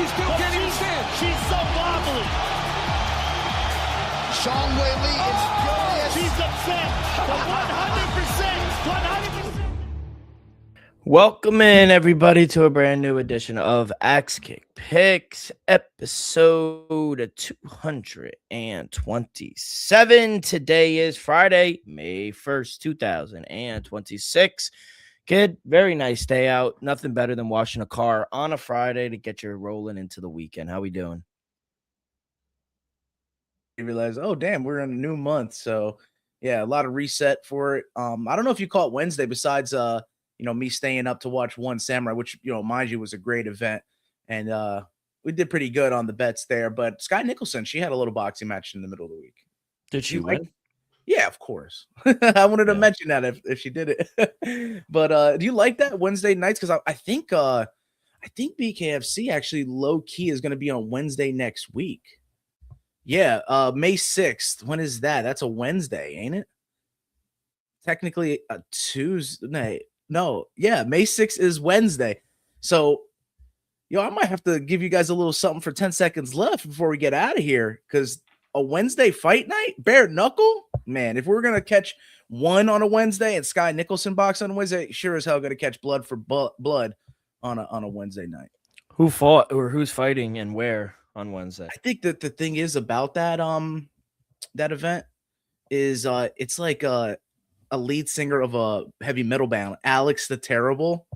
She still can't even stand. She's so wobbly. Sean Whaley is furious. She's upset. But 100%. Welcome in, everybody, to a brand new edition of Axe Kick Picks, episode 227. Today is Friday, May 1st, 2026. Kid, very nice day out. Nothing better than washing a car on a Friday to get you rolling into the weekend. How we doing? You realize, oh damn, we're in a new month, so yeah, a lot of reset for it. I don't know if you call it Wednesday besides me staying up to watch One Samurai, which mind you was a great event, and we did pretty good on the bets there. But Sky Nicholson, she had a little boxing match in the middle of the week. Did she win? Yeah, of course. I wanted to mention that if she did it. But do you like that Wednesday nights? Because I think BKFC actually low key is going to be on Wednesday next week. Yeah, May 6th. When is that? That's a Wednesday, ain't it? Technically a Tuesday. No, yeah, May 6th is Wednesday. So, I might have to give you guys a little something for 10 seconds left before we get out of here, because a Wednesday fight night, bare knuckle, man, if we're going to catch one on a Wednesday and Sky Nicholson box on Wednesday, sure as hell going to catch blood for blood on a Wednesday night. Who fought or who's fighting and where on Wednesday? I think that the thing is about that event is it's like a lead singer of a heavy metal band, Alex the Terrible.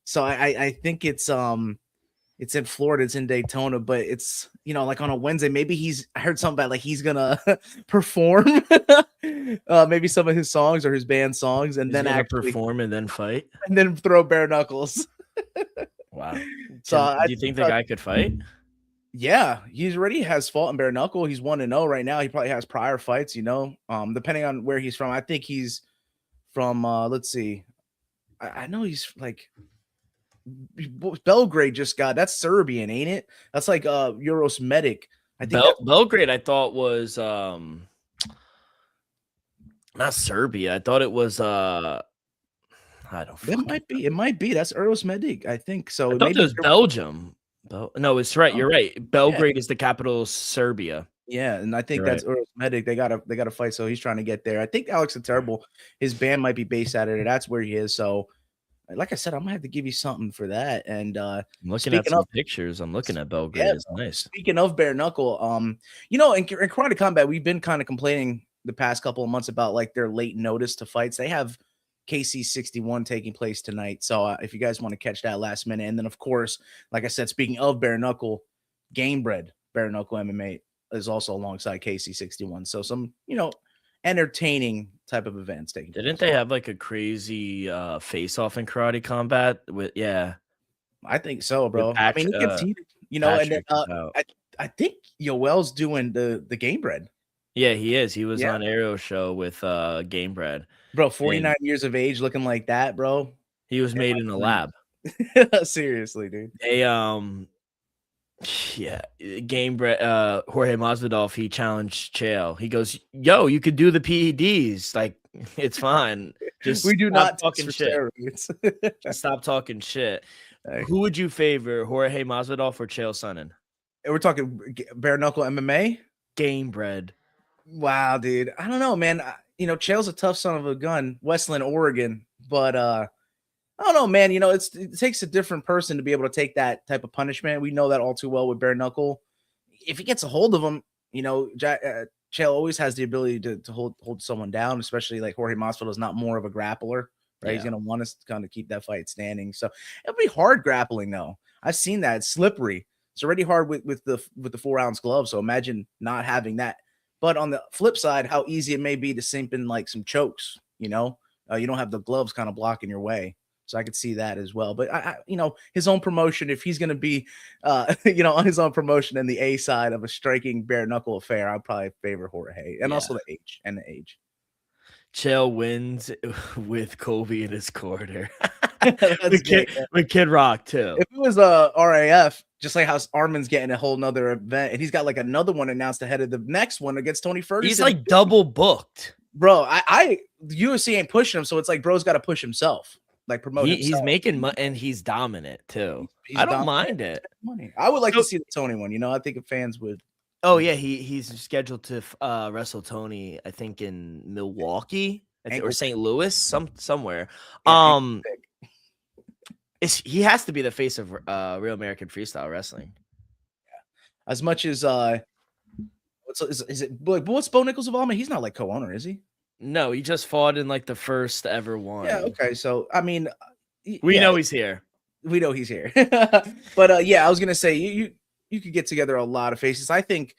So I think it's in Florida, it's in Daytona, but it's like on a Wednesday. Maybe I heard something about like he's gonna perform maybe some of his songs or his band songs, and then actually perform and then fight and then throw bare knuckles. Wow. So do you think the guy could fight? Yeah, he already has fought in bare knuckle. He's 1-0 right now. He probably has prior fights, depending on where he's from. I think he's from let's see. I know he's like Belgrade that's Serbian, ain't it? That's like Euros Medic. I think Belgrade I thought was not Serbia. I thought it was I don't know. It might be. That's Euros Medic, I think. So I thought it was Belgium. No, it's right. You're right. Belgrade is the capital of Serbia. Yeah, and I think that's Euros Medic. They gotta fight, so he's trying to get there. I think Alex the Terrible, his band might be based out of it. That's where he is. So like I said, I'm gonna have to give you something for that. And I'm looking at some pictures. I'm looking at Belgrade. Yeah, it's nice. Speaking of bare knuckle, in Karate Combat, we've been kind of complaining the past couple of months about like their late notice to fights. They have KC 61 taking place tonight. So if you guys want to catch that last minute, and then of course, like I said, speaking of bare knuckle, Gamebred bare knuckle MMA is also alongside KC 61. So some entertaining type of events taking place. Didn't they have like a crazy face off in Karate Combat with I think so, bro. I mean, you can see and then, I think Yoel's doing the Gamebred. Yeah, he is. He was on Aero Show with Gamebred. Bro, 49 years of age looking like that, bro. He was made in a lab. Seriously, dude. They Gamebred Jorge Masvidal, he challenged Chael. He goes, "Yo, you could do the PEDs. Like, it's fine. Just we do not talking shit. Just stop talking shit." Who would you favor, Jorge Masvidal or Chael Sonnen? We're talking bare knuckle MMA? Gamebred. Wow, dude. I don't know, man. Chael's a tough son of a gun, Westland, Oregon, but I don't know, man. It takes a different person to be able to take that type of punishment. We know that all too well with bare knuckle. If he gets a hold of him, Chael always has the ability to hold someone down, especially like Jorge Masvidal is not more of a grappler, right? Yeah. He's gonna want to kind of keep that fight standing. So it'll be hard grappling, though. I've seen that. It's slippery. It's already hard with the 4-ounce glove. So imagine not having that. But on the flip side, how easy it may be to sink in like some chokes, you don't have the gloves kind of blocking your way. So I could see that as well. But I his own promotion, if he's going to be, on his own promotion and the A side of a striking bare knuckle affair, I'd probably favor Jorge and also the age. Chael wins with Kobe in his corner. with Kid Rock too. If it was a RAF, just like how Armin's getting a whole nother event, and he's got like another one announced ahead of the next one against Tony Ferguson. He's like double booked, bro. The UFC ain't pushing him, so it's like bro's got to push himself, like promote himself. He's making money and he's dominant too. he's I don't bound mind it. money. I would like So- to see the Tony one. I think fans would. Oh yeah, he's scheduled to wrestle Tony, I think in Milwaukee, or Ankle St. Louis, somewhere. Yeah, He has to be the face of Real American Freestyle Wrestling. as much as is it what's Bo Nichols' involvement? He's not like co-owner, is he? No, he just fought in like the first ever one. Yeah. Okay. So I mean, We know he's here. We know he's here. But yeah, I was gonna say you could get together a lot of faces. I think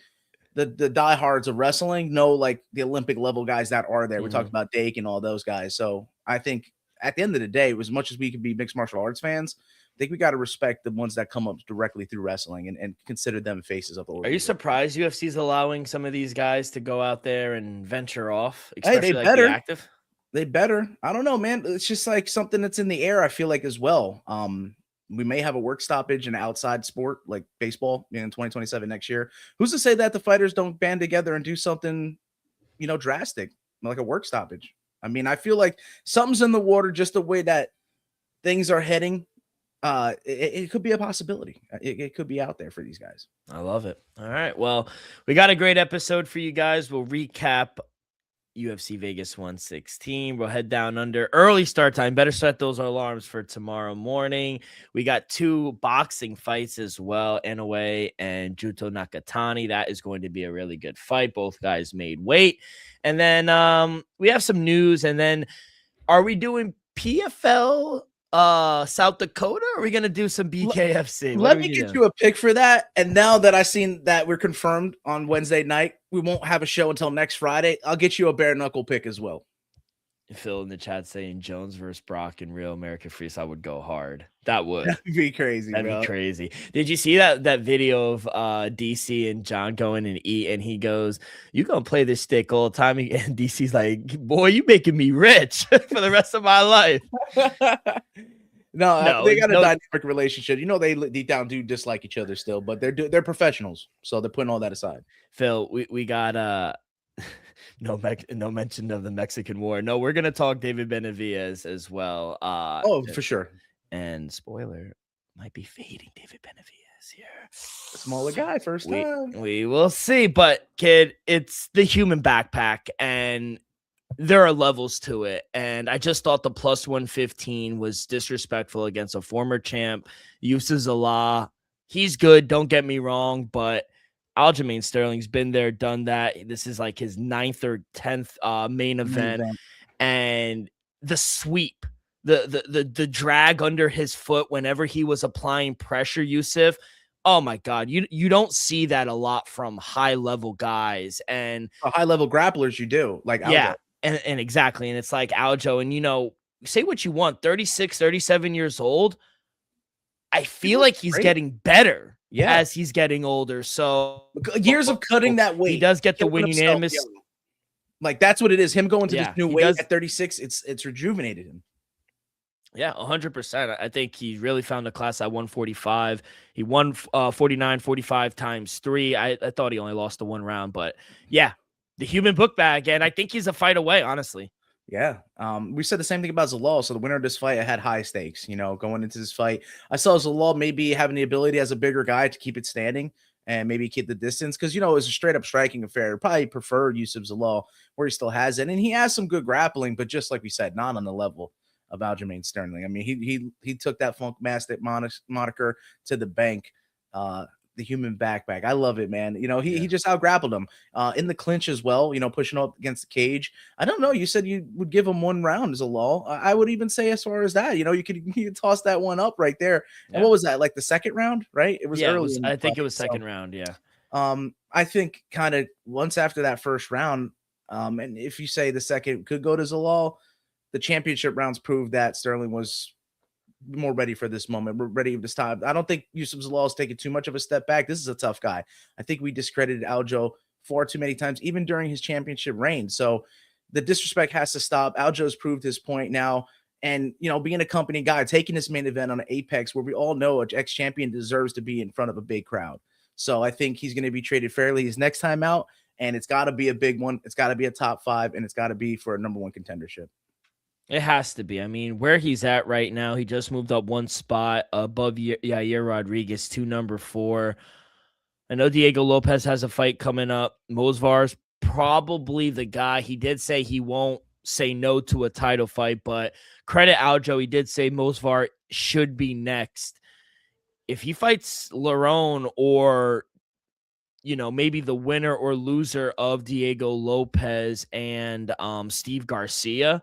the diehards of wrestling know like the Olympic level guys that are there. We're talking about Dake and all those guys. So I think at the end of the day, as much as we could be mixed martial arts fans, I think we got to respect the ones that come up directly through wrestling and consider them faces of the organization. Are you surprised UFC's allowing some of these guys to go out there and venture off? Hey, they Especially better. the active? They better. I don't know, man. It's just like something that's in the air, I feel like, as well. We may have a work stoppage in outside sport like baseball in 2027 next year. Who's to say that the fighters don't band together and do something, drastic, like a work stoppage? I mean, I feel like something's in the water, just the way that things are heading. It could be a possibility. It could be out there for these guys. I love it. All right. Well, we got a great episode for you guys. We'll recap UFC Vegas 116. We'll head down under early start time. Better set those alarms for tomorrow morning. We got 2 boxing fights as well, Inoue and Junto Nakatani. That is going to be a really good fight. Both guys made weight. And then we have some news. And then are we doing PFL South Dakota, or are we gonna do some BKFC? Let me get you a pick for that. And now that I seen that we're confirmed on Wednesday night, we won't have a show until next Friday. I'll get you a bare knuckle pick as well. Phil in the chat saying Jones versus Brock in Real American Freestyle would go hard. That would. That'd be crazy. That'd be crazy. Did you see that video of DC and John going and eat, and he goes, "You gonna play this stick all the time?" And DC's like, "Boy, you making me rich for the rest of my life." No, they got a dynamic relationship. They deep down do dislike each other still, but they're professionals, so they're putting all that aside. Phil, we got no mention of the Mexican War. No, we're gonna talk David Benavidez as well. For sure. And spoiler, might be fading David Benavidez here. Smaller guy, first time. We will see, but kid, it's the human backpack, and there are levels to it. And I just thought the plus 115 was disrespectful against a former champ. Yusuf Zallah, he's good, don't get me wrong, but Aljamain Sterling's been there, done that. This is like his 9th or 10th main event. And the sweep, the drag under his foot whenever he was applying pressure, Yusuf. Oh my God, you don't see that a lot from high level guys, and high level grapplers you do, like Aljo. Yeah, and exactly, and it's like Aljo, and say what you want, 36, 37 years old. I feel like he's getting better as he's getting older. So years of cutting that weight, he does get the win unanimous. Like that's what it is. Him going to this new weight does, at 36, it's rejuvenated him. Yeah, 100%. I think he really found a class at 145. He won 49, 45 times 3. I thought he only lost the 1 round, but yeah, the human book bag, and I think he's a fight away, honestly. Yeah. We said the same thing about Zalal. So the winner of this fight, I had high stakes, going into this fight. I saw Zalal maybe having the ability as a bigger guy to keep it standing and maybe keep the distance. Because, it was a straight up striking affair. I'd probably prefer Yusuf Zalal where he still has it. And he has some good grappling, but just like we said, not on the level of Aljamain Sterling. I mean, he took that Funk Master moniker to the bank. The human backpack. I love it, man. He just out grappled him in the clinch as well, pushing up against the cage. I don't know. You said you would give him 1 round as a law. I would even say as far as that, you could toss that one up right there. Yeah. And what was that? Like the 2nd round, right? It was early. I think it was 2nd round. Yeah. I think kind of once after that 1st round, and if you say the 2nd could go to Zalal, the championship rounds proved that Sterling was more ready for this moment. We're ready this time. I don't think Yusuf Zalal is taking too much of a step back. This is a tough guy. I think we discredited Aljo far too many times, even during his championship reign. So the disrespect has to stop. Aljo's proved his point now. And, being a company guy, taking this main event on an Apex where we all know an ex-champion deserves to be in front of a big crowd. So I think he's going to be traded fairly his next time out. And it's got to be a big one. It's got to be a top 5, and it's got to be for a #1 contendership. It has to be. I mean, where he's at right now, he just moved up one spot above Yair Rodriguez to number 4. I know Diego Lopez has a fight coming up. Mosvar's probably the guy. He did say he won't say no to a title fight, but credit Aljo. He did say Mosvar should be next. If he fights Lerone or, maybe the winner or loser of Diego Lopez and Steve Garcia,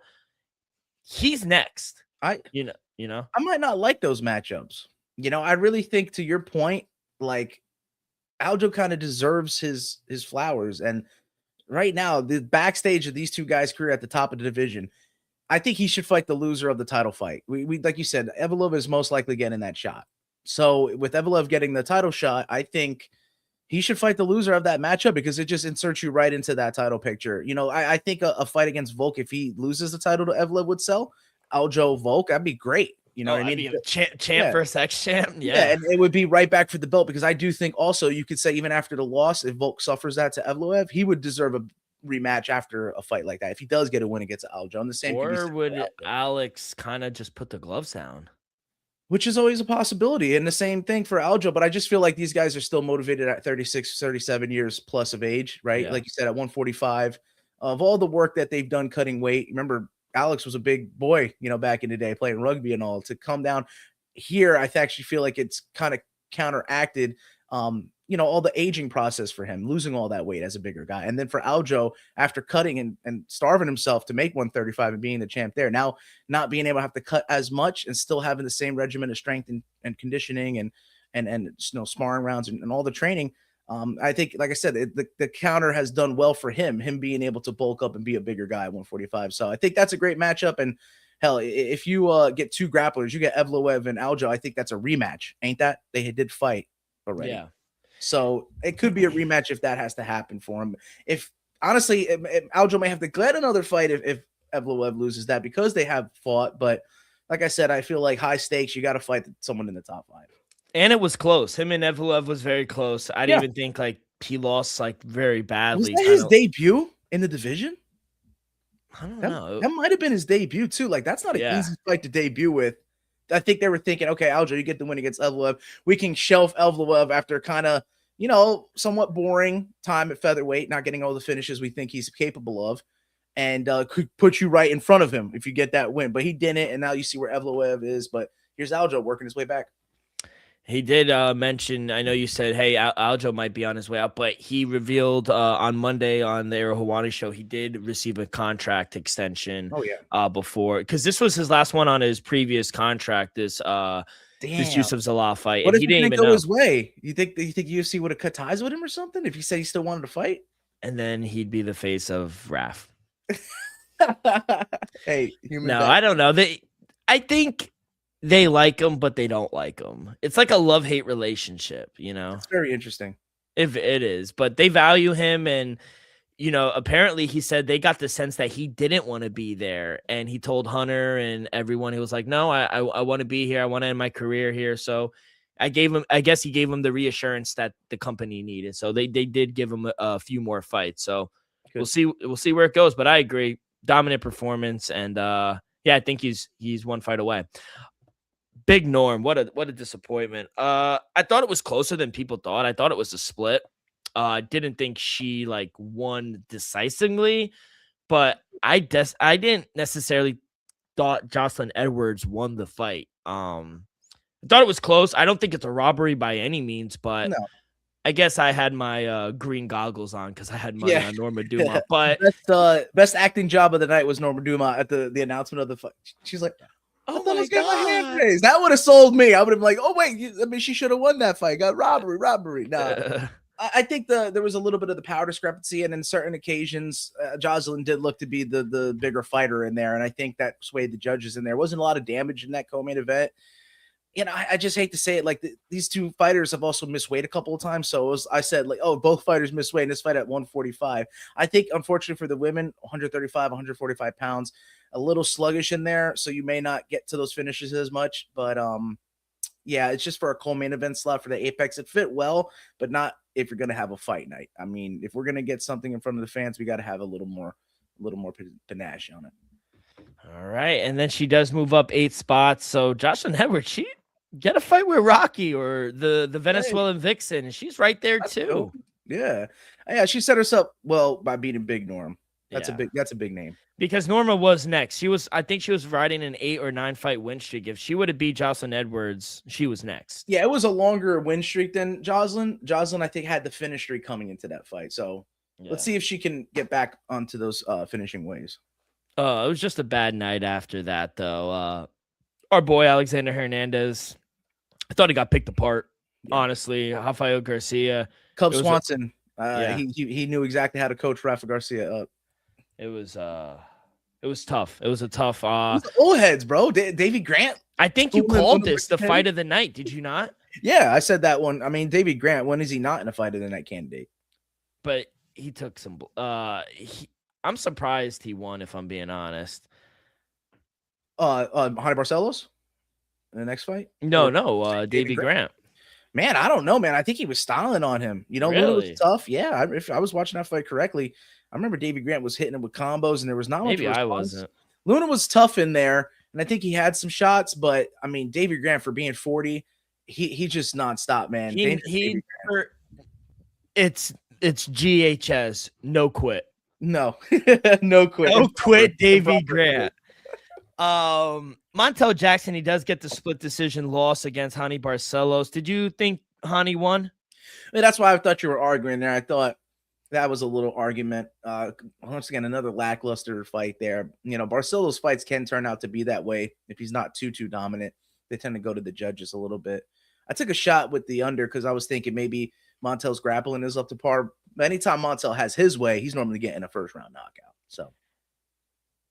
he's next. I you know. I might not like those matchups. I really think, to your point, like, Aljo kind of deserves his flowers. And right now, the backstage of these two guys' career at the top of the division, I think he should fight the loser of the title fight. We like you said, Evloev is most likely getting that shot. So with Evloev getting the title shot, I think he should fight the loser of that matchup, because it just inserts you right into that title picture. I think a fight against Volk, if he loses the title to Evloev, would sell. Aljo Volk, that'd be great. You know what I mean? Champ versus ex-champ. Yeah, and it would be right back for the belt, because I do think also you could say, even after the loss, if Volk suffers that to Evloev, he would deserve a rematch after a fight like that if he does get a win against Aljo. And the same, or would Alex kind of just put the gloves down? Which is always a possibility. And the same thing for Aljo. But I just feel like these guys are still motivated at 36, 37 years plus of age, right? Yeah. Like you said, at 145, of all the work that they've done cutting weight. Remember, Alex was a big boy, back in the day, playing rugby and all. To come down here, I actually feel like it's kind of counteracted, all the aging process for him, losing all that weight as a bigger guy. And then for Aljo, after cutting and starving himself to make 135 and being the champ there, now not being able to have to cut as much and still having the same regimen of strength and conditioning and sparring rounds and all the training. I think, like I said, the counter has done well for him being able to bulk up and be a bigger guy at 145. So I think that's a great matchup. And hell, if you get two grapplers, you get Evloev and Aljo, I think that's a rematch. Ain't that? They did fight already. Yeah. So it could be a rematch if that has to happen for him. If honestly, Aljo may have to get another fight if Evloev loses that, because they have fought. But like I said, I feel like high stakes, you got to fight someone in the top 5. And it was close. Him and Evloev was very close. I didn't even think like he lost like very badly. Was that his debut in the division? I don't know. That might have been his debut too. Like, that's not an easy fight to debut with. I think they were thinking, okay, Aljo, you get the win against Evloev. We can shelf Evloev after kind of, somewhat boring time at featherweight, not getting all the finishes we think he's capable of, and could put you right in front of him if you get that win. But he didn't, and now you see where Evloev is. But here's Aljo working his way back. He did mention, I know you said, hey, Aljo might be on his way out, but he revealed on Monday on the Aero Hawani show, he did receive a contract extension. Oh, yeah. Before, because this was his last one on his previous contract, this Yusuf Zalal fight. What if he didn't even go know his way? You think UFC would have cut ties with him or something if he said he still wanted to fight? And then he'd be the face of RAF. Hey, I don't know. I think they like him, but they don't like him. It's like a love-hate relationship, It's very interesting. If it is, but they value him, and apparently he said they got the sense that he didn't want to be there, and he told Hunter and everyone, he was like, no, I want to be here. I want to end my career here. So I guess he gave him the reassurance that the company needed. So they did give him a few more fights. So We'll see where it goes. But I agree, dominant performance, and I think he's one fight away. Big Norm, what a disappointment. I thought it was closer than people thought. I thought it was a split. Didn't think she won decisively, but I didn't necessarily thought Jocelyn Edwards won the fight. I thought it was close. I don't think it's a robbery by any means, but no. I guess I had my green goggles on because I had money on Norma Dumont. But best acting job of the night was Norma Dumont at the announcement of the fight. She's like, "Oh my God!" That would have sold me. I would have been like, "Oh wait, she should have won that fight. Got robbery." No, I think there was a little bit of the power discrepancy, and in certain occasions, Jocelyn did look to be the bigger fighter in there, and I think that swayed the judges in there. Wasn't a lot of damage in that co-main event. I just hate to say it. These two fighters have also missed weight a couple of times. So I said, both fighters missed weight in this fight at 145. I think, unfortunately for the women, 135, 145 pounds, a little sluggish in there. So you may not get to those finishes as much. But, it's just for a co-main event slot for the Apex. It fit well, but not if you're going to have a fight night. I mean, if we're going to get something in front of the fans, we got to have a little more panache on it. All right, and then she does move up 8 spots. So Jocelyn Edwards, she get a fight with Rocky or the Hey, Venezuelan Vixen. She's right there that's too. dope. Yeah. Yeah, she set herself well by beating Big Norm. Yeah, That's a big name. because Norma was next. I think she was riding an 8 or 9 fight win streak. If she would have beat Jocelyn Edwards, she was next. Yeah, it was a longer win streak than Jocelyn. Jocelyn, I think, had the finish streak coming into that fight. So let's see if she can get back onto those finishing ways. It was just a bad night after that, though. Our boy Alexander Hernandez, I thought he got picked apart. Yeah. Honestly, Rafael Garcia, Cub Swanson, yeah. he knew exactly how to coach Rafa Garcia up. It was tough. It was a tough. It was the old heads, bro. Davey Grant. I think you called this the fight of the night. Did you not? Yeah, I said that one. I mean, Davey Grant. When is he not in a fight of the night candidate? But he took some. I'm surprised he won. If I'm being honest. Honey Barcelos in the next fight? No. Davey Grant. Man, I don't know, man. I think he was styling on him. You know, really? Luna was tough. Yeah, if I was watching that fight correctly, I remember Davey Grant was hitting him with combos, and there was not much. Maybe I wasn't. Luna was tough in there, and I think he had some shots, but I mean, Davey Grant for being 40, he just nonstop, man. It's GHS, no quit. No, no quit. No quit, Davey Grant. Montel Jackson, he does get the split decision loss against Hani Barcelos. Did you think Hani won? I mean, that's why I thought you were arguing there. I thought that was a little argument. Once again, another lackluster fight there. You know, Barcelos fights can turn out to be that way if he's not too dominant. They tend to go to the judges a little bit. I took a shot with the under because I was thinking maybe Montel's grappling is up to par. But anytime Montel has his way, he's normally getting a first round knockout. So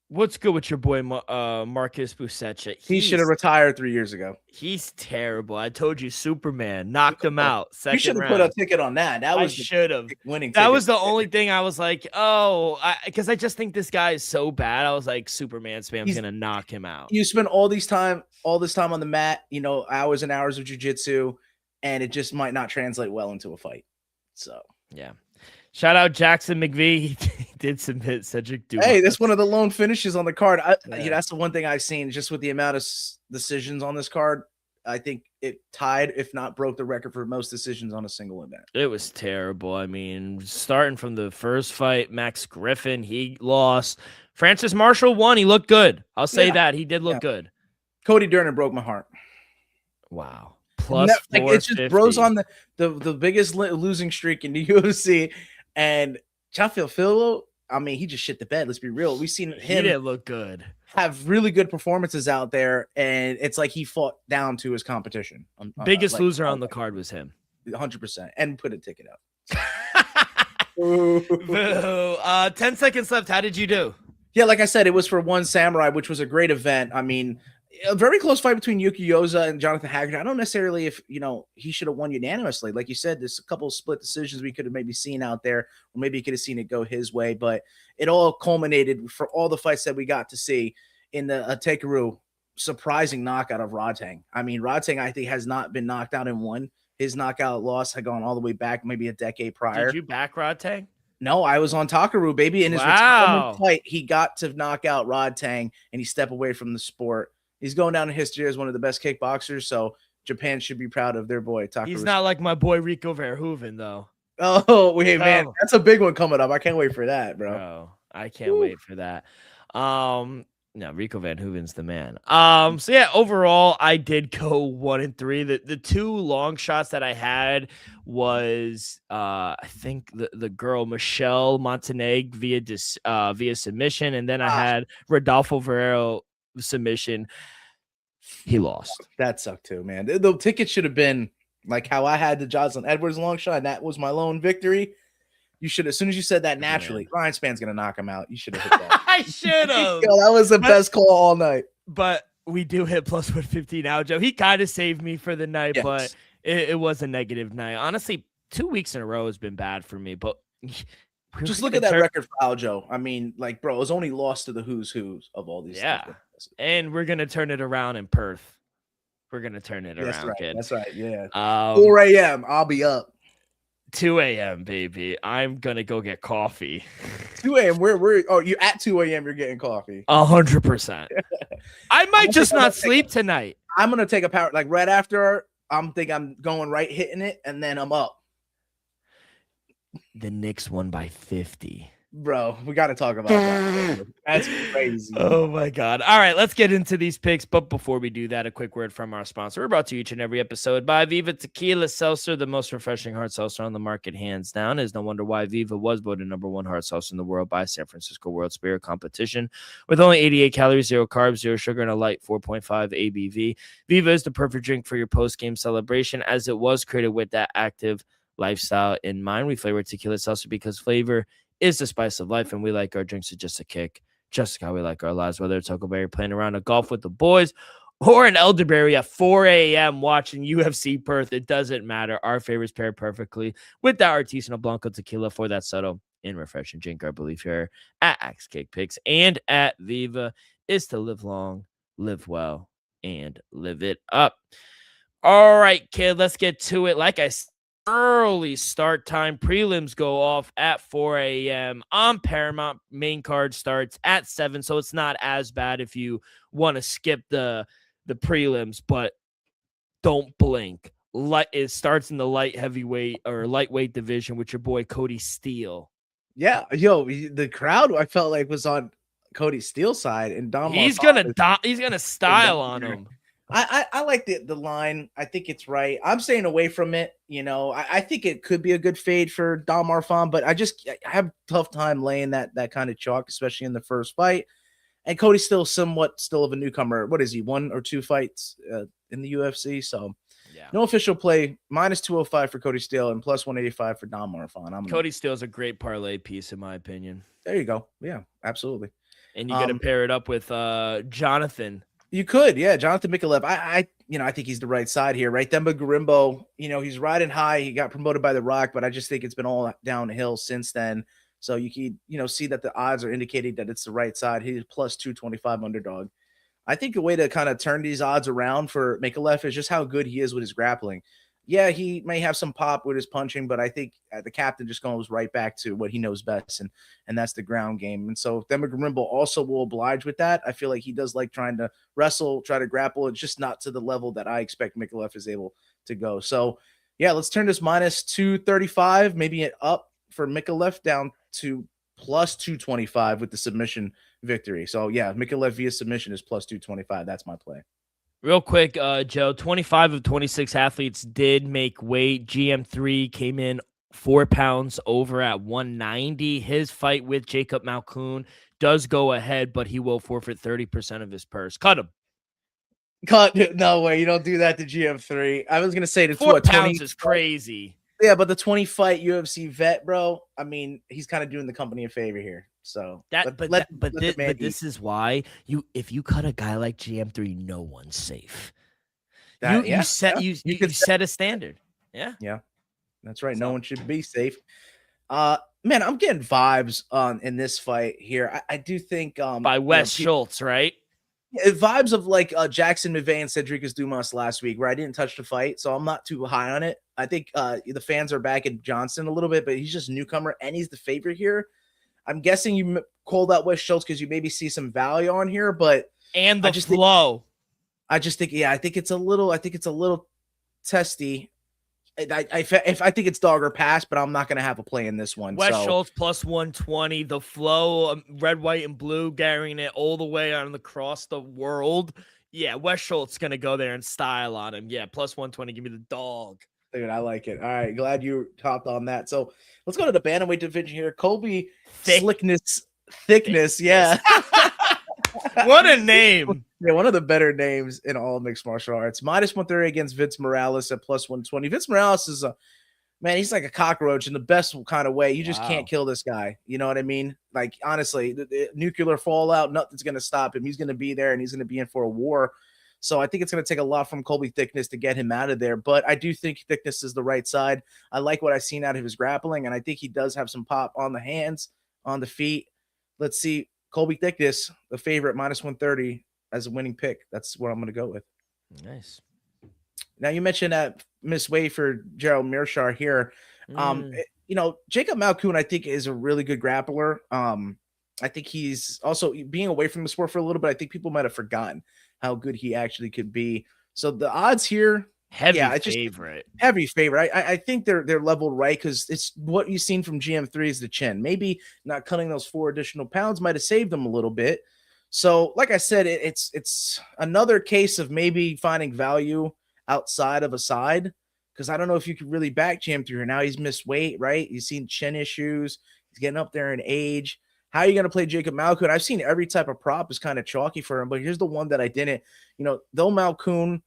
what's good with your boy Marcus Bucecha? He should have retired 3 years ago. He's terrible. I told you, Superman knocked him out. You should have put a ticket on that. That was should have winning. That was the only thing I was like, because I just think this guy is so bad. I was like, Superman spam's gonna knock him out. You spend all this time on the mat, you know, hours and hours of jiu-jitsu, and it just might not translate well into a fight. So yeah. Shout out Jackson McVee. He did submit Cedric Dumas. Hey, that's one of the lone finishes on the card. That's the one thing I've seen just with the amount of decisions on this card. I think it tied, if not broke the record for most decisions on a single event. It was terrible. I mean, starting from the first fight, Max Griffin, he lost. Francis Marshall won. He looked good. I'll say that. He did look good. Cody Durden broke my heart. Wow. Plus it's just bros on the biggest losing streak in the UFC. And Teofimo, I mean, he just shit the bed. Let's be real. We've seen him. He didn't look good. Have really good performances out there, and it's like he fought down to his competition. Biggest loser on the card was him. 100%. And put a ticket up. 10 seconds left. How did you do? Yeah, like I said, it was for One Samurai, which was a great event. I mean, a very close fight between Yuki Yoza and Jonathan Haggerty. I don't necessarily he should have won unanimously. Like you said, there's a couple of split decisions we could have maybe seen out there, or maybe you could have seen it go his way. But it all culminated for all the fights that we got to see in the Takeru surprising knockout of Rodtang. I mean, Rodtang, I think, has not been knocked out in one. His knockout loss had gone all the way back maybe a decade prior. Did you back Rodtang? No, I was on Takeru, baby. In his retirement fight, he got to knock out Rodtang, and he stepped away from the sport. He's going down in history as one of the best kickboxers, so Japan should be proud of their boy, Takeru. He's not like my boy Rico Verhoeven, though. Oh, wait, man. That's a big one coming up. I can't wait for that, bro. I can't wait for that. No, Rico Van Hooven's the man. So yeah, overall, I did go 1-3. The two long shots that I had was I think the girl Michelle Montenegro via submission, and then I had Rodolfo Ferrero submission. He lost. That sucked too, man. The ticket should have been like how I had the Jocelyn Edwards long shot, and that was my lone victory. You should, as soon as you said that naturally, Ryan Span's gonna knock him out. You should have hit that. I should have. That was the best call all night. But we do hit plus 150 now, Joe. He kind of saved me for the night, but it was a negative night. Honestly, 2 weeks in a row has been bad for me. But just look at that record for Aljo. I mean, like, bro, it's only lost to the who's of all these. Yeah, and we're gonna turn it around in Perth. We're gonna turn it around, right, kid. That's right. Yeah. 4 a.m. I'll be up. 2 a.m., baby. I'm going to go get coffee. 2 a.m. Oh, you at 2 a.m. you're getting coffee. 100%. I might just not sleep tonight. I'm going to take a power, like right after I'm going right, hitting it, and then I'm up. The Knicks won by 50. Bro, we got to talk about that. That's crazy. Oh, my God. All right, let's get into these picks. But before we do that, a quick word from our sponsor. We're brought to you each and every episode by Viva Tequila Seltzer, the most refreshing hard seltzer on the market, hands down. It's no wonder why Viva was voted #1 hard seltzer in the world by San Francisco World Spirit Competition. With only 88 calories, 0 carbs, 0 sugar, and a light 4.5 ABV, Viva is the perfect drink for your post-game celebration, as it was created with that active lifestyle in mind. We flavor tequila seltzer because flavor is the spice of life, and we like our drinks with just a kick, just like how we like our lives, whether it's Huckleberry playing around a golf with the boys or an elderberry at 4 a.m. watching UFC Perth. It doesn't matter. Our favorites pair perfectly with that artisanal Blanco tequila for that subtle and refreshing drink. Our belief here at Axe Cake Picks and at Viva is to live long, live well, and live it up. All right, kid, let's get to it. Like I said, early start time. Prelims go off at 4 a.m. on Paramount. Main card starts at 7, so it's not as bad if you want to skip the prelims, but don't blink. It starts in the light heavyweight or lightweight division with your boy Cody Steele. Yeah, yo, the crowd I felt like was on Cody Steele's side, and Don. He's gonna style on him. I like the line. I think it's right. I'm staying away from it. I think it could be a good fade for Dom Marfan, but I have a tough time laying that kind of chalk, especially in the first fight. And Cody's still somewhat of a newcomer. What is he, 1 or 2 fights in the UFC? So yeah. No official play. -205 for Cody Steele and +185 for Dom Marfan. Cody Steele's a great parlay piece, in my opinion. There you go. Yeah, absolutely. And you got to pair it up with Jonathan. You could, yeah, Jonathan Mikalev. I think he's the right side here, right? Demba Garimbo, he's riding high. He got promoted by The Rock, but I just think it's been all downhill since then. So you can, see that the odds are indicating that it's the right side. He's +225 underdog. I think a way to kind of turn these odds around for Mikalev is just how good he is with his grappling. Yeah, he may have some pop with his punching, but I think the captain just goes right back to what he knows best, and that's the ground game. And so Demba Garimbo also will oblige with that. I feel like he does like trying to wrestle, try to grapple. It's just not to the level that I expect Mikalev is able to go. So, yeah, let's turn this -235, maybe it up for Mikalev down to +225 with the submission victory. So, yeah, Mikalev via submission is +225. That's my play. Real quick, Joe, 25 of 26 athletes did make weight. GM3 came in 4 pounds over at 190. His fight with Jacob Malkoun does go ahead, but he will forfeit 30% of his purse. Cut him. No way. You don't do that to GM3. I was going to say the 4 pounds is crazy. Yeah, but the 20-fight UFC vet, bro, I mean, he's kind of doing the company a favor here. So this is why if you cut a guy like GM3, no one's safe. You set a standard. Yeah, that's right. No one should be safe. Man, I'm getting vibes in this fight here. I do think by Wes Schultz, right? Vibes of like Jackson McVeigh and Cedricus Dumas last week, where I didn't touch the fight, so I'm not too high on it. I think the fans are back at Johnson a little bit, but he's just a newcomer and he's the favorite here. I'm guessing you called out Wes Schultz because you maybe see some value on here, but and the flow. I think it's a little testy. I think it's dog or pass, but I'm not going to have a play in this one. Wes Schultz +120, the flow, red, white, and blue, carrying it all the way on across the world. Yeah, Wes Schultz going to go there and style on him. Yeah, +120, give me the dog. Dude, I like it. All right, glad you topped on that. So let's go to the bantamweight division here. Colby Thickness. Yeah. What a name. Yeah, one of the better names in all mixed martial arts. -130 against Vince Morales at +120. Vince Morales is he's like a cockroach in the best kind of way. You just can't kill this guy. You know what I mean? Like, honestly, the nuclear fallout, nothing's going to stop him. He's going to be there, and he's going to be in for a war. So I think it's going to take a lot from Colby Thickness to get him out of there. But I do think Thickness is the right side. I like what I've seen out of his grappling, and I think he does have some pop on the hands, on the feet. Let's see. Colby Thickness, the favorite, -130 as a winning pick. That's what I'm going to go with. Nice. Now, you mentioned that Miss Way for Gerald Mearshar here. Mm. Jacob Malkoun, I think, is a really good grappler. I think he's also being away from the sport for a little bit. I think people might have forgotten how good he actually could be. So the odds here, Heavy it's just favorite. heavy favorite. I think they're leveled right because it's what you've seen from GM3 is the chin. Maybe not cutting those 4 additional pounds might have saved them a little bit. So, like I said, it's another case of maybe finding value outside of a side because I don't know if you could really back GM3. Now he's missed weight, right? He's seen chin issues. He's getting up there in age. How are you going to play Jacob Malkoun? I've seen every type of prop is kind of chalky for him, but here's the one that I didn't. Though Malkoun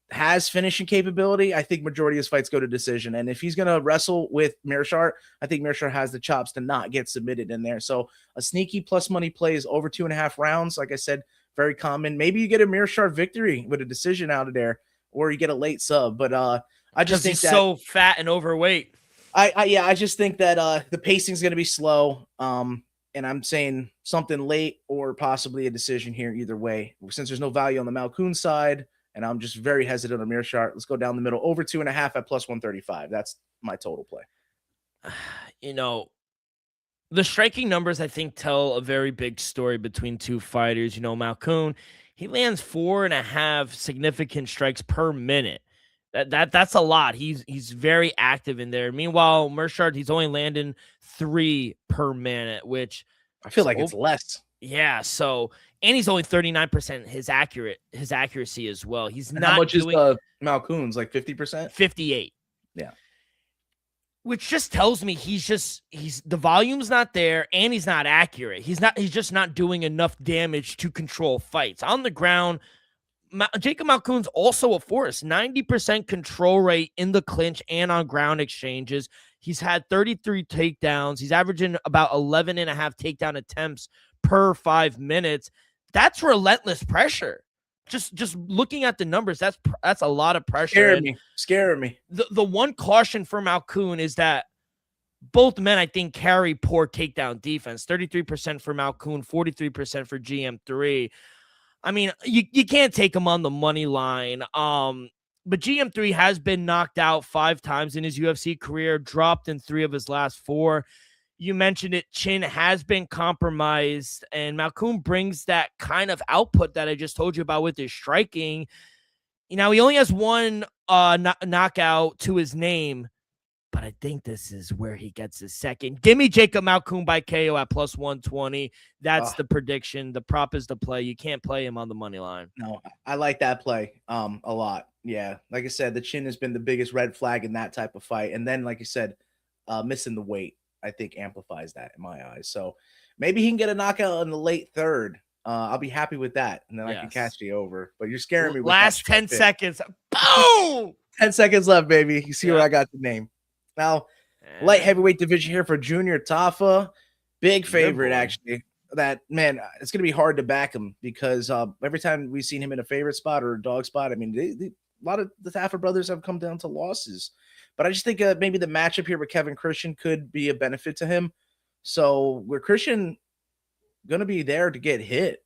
has finishing capability, I think majority of his fights go to decision. And if he's going to wrestle with Mearshart, I think Mearshart has the chops to not get submitted in there. So a sneaky plus money play is over 2.5 rounds. Like I said, very common. Maybe you get a Mearshart victory with a decision out of there, or you get a late sub. But I just think he's so fat and overweight. I just think that the pacing is going to be slow. And I'm saying something late or possibly a decision here either way. Since there's no value on the Malkoun side, and I'm just very hesitant on Mearshart, let's go down the middle. Over 2.5 at plus 135. That's my total play. The striking numbers, I think, tell a very big story between two fighters. Malkoun, he lands 4.5 significant strikes per minute. That's a lot. He's very active in there. Meanwhile, Mearshart, he's only landing 3 per minute, which I feel like it's less. Yeah. So, and he's only 39% his accuracy as well. He's not. How much is Malkoun's? Like 50%? 58. Yeah. Which just tells me he's the volume's not there and he's not accurate. He's just not doing enough damage to control fights on the ground. Jacob Malkoun's also a force, 90% control rate in the clinch and on ground exchanges. He's had 33 takedowns. He's averaging about 11.5 takedown attempts per 5 minutes. That's relentless pressure. Just looking at the numbers, that's a lot of pressure. Scaring me. The one caution for Malkoun is that both men, I think, carry poor takedown defense. 33% for Malkoun, 43% for GM3. I mean, you can't take him on the money line. But GM3 has been knocked out 5 times in his UFC career, dropped in 3 of his last 4. You mentioned it, chin has been compromised, and Malkoun brings that kind of output that I just told you about with his striking. He only has 1 knockout to his name, but I think this is where he gets his second. Give me Jacob Malkoun by KO at plus 120. That's the prediction. The prop is the play. You can't play him on the money line. No, I like that play a lot. Yeah, like I said, the chin has been the biggest red flag in that type of fight. And then, like you said, missing the weight, I think, amplifies that in my eyes. So maybe he can get a knockout in the late third. I'll be happy with that. And then I can catch the over. But you're scaring me. With last 10 seconds. Boom! 10 seconds left, baby. You see where I got the name. Now, light heavyweight division here for Junior Tafa. Big favorite, actually. That, man, it's going to be hard to back him because every time we've seen him in a favorite spot or a dog spot, I mean, a lot of the Tafa brothers have come down to losses. But I just think maybe the matchup here with Kevin Christian could be a benefit to him. So we're Christian going to be there to get hit.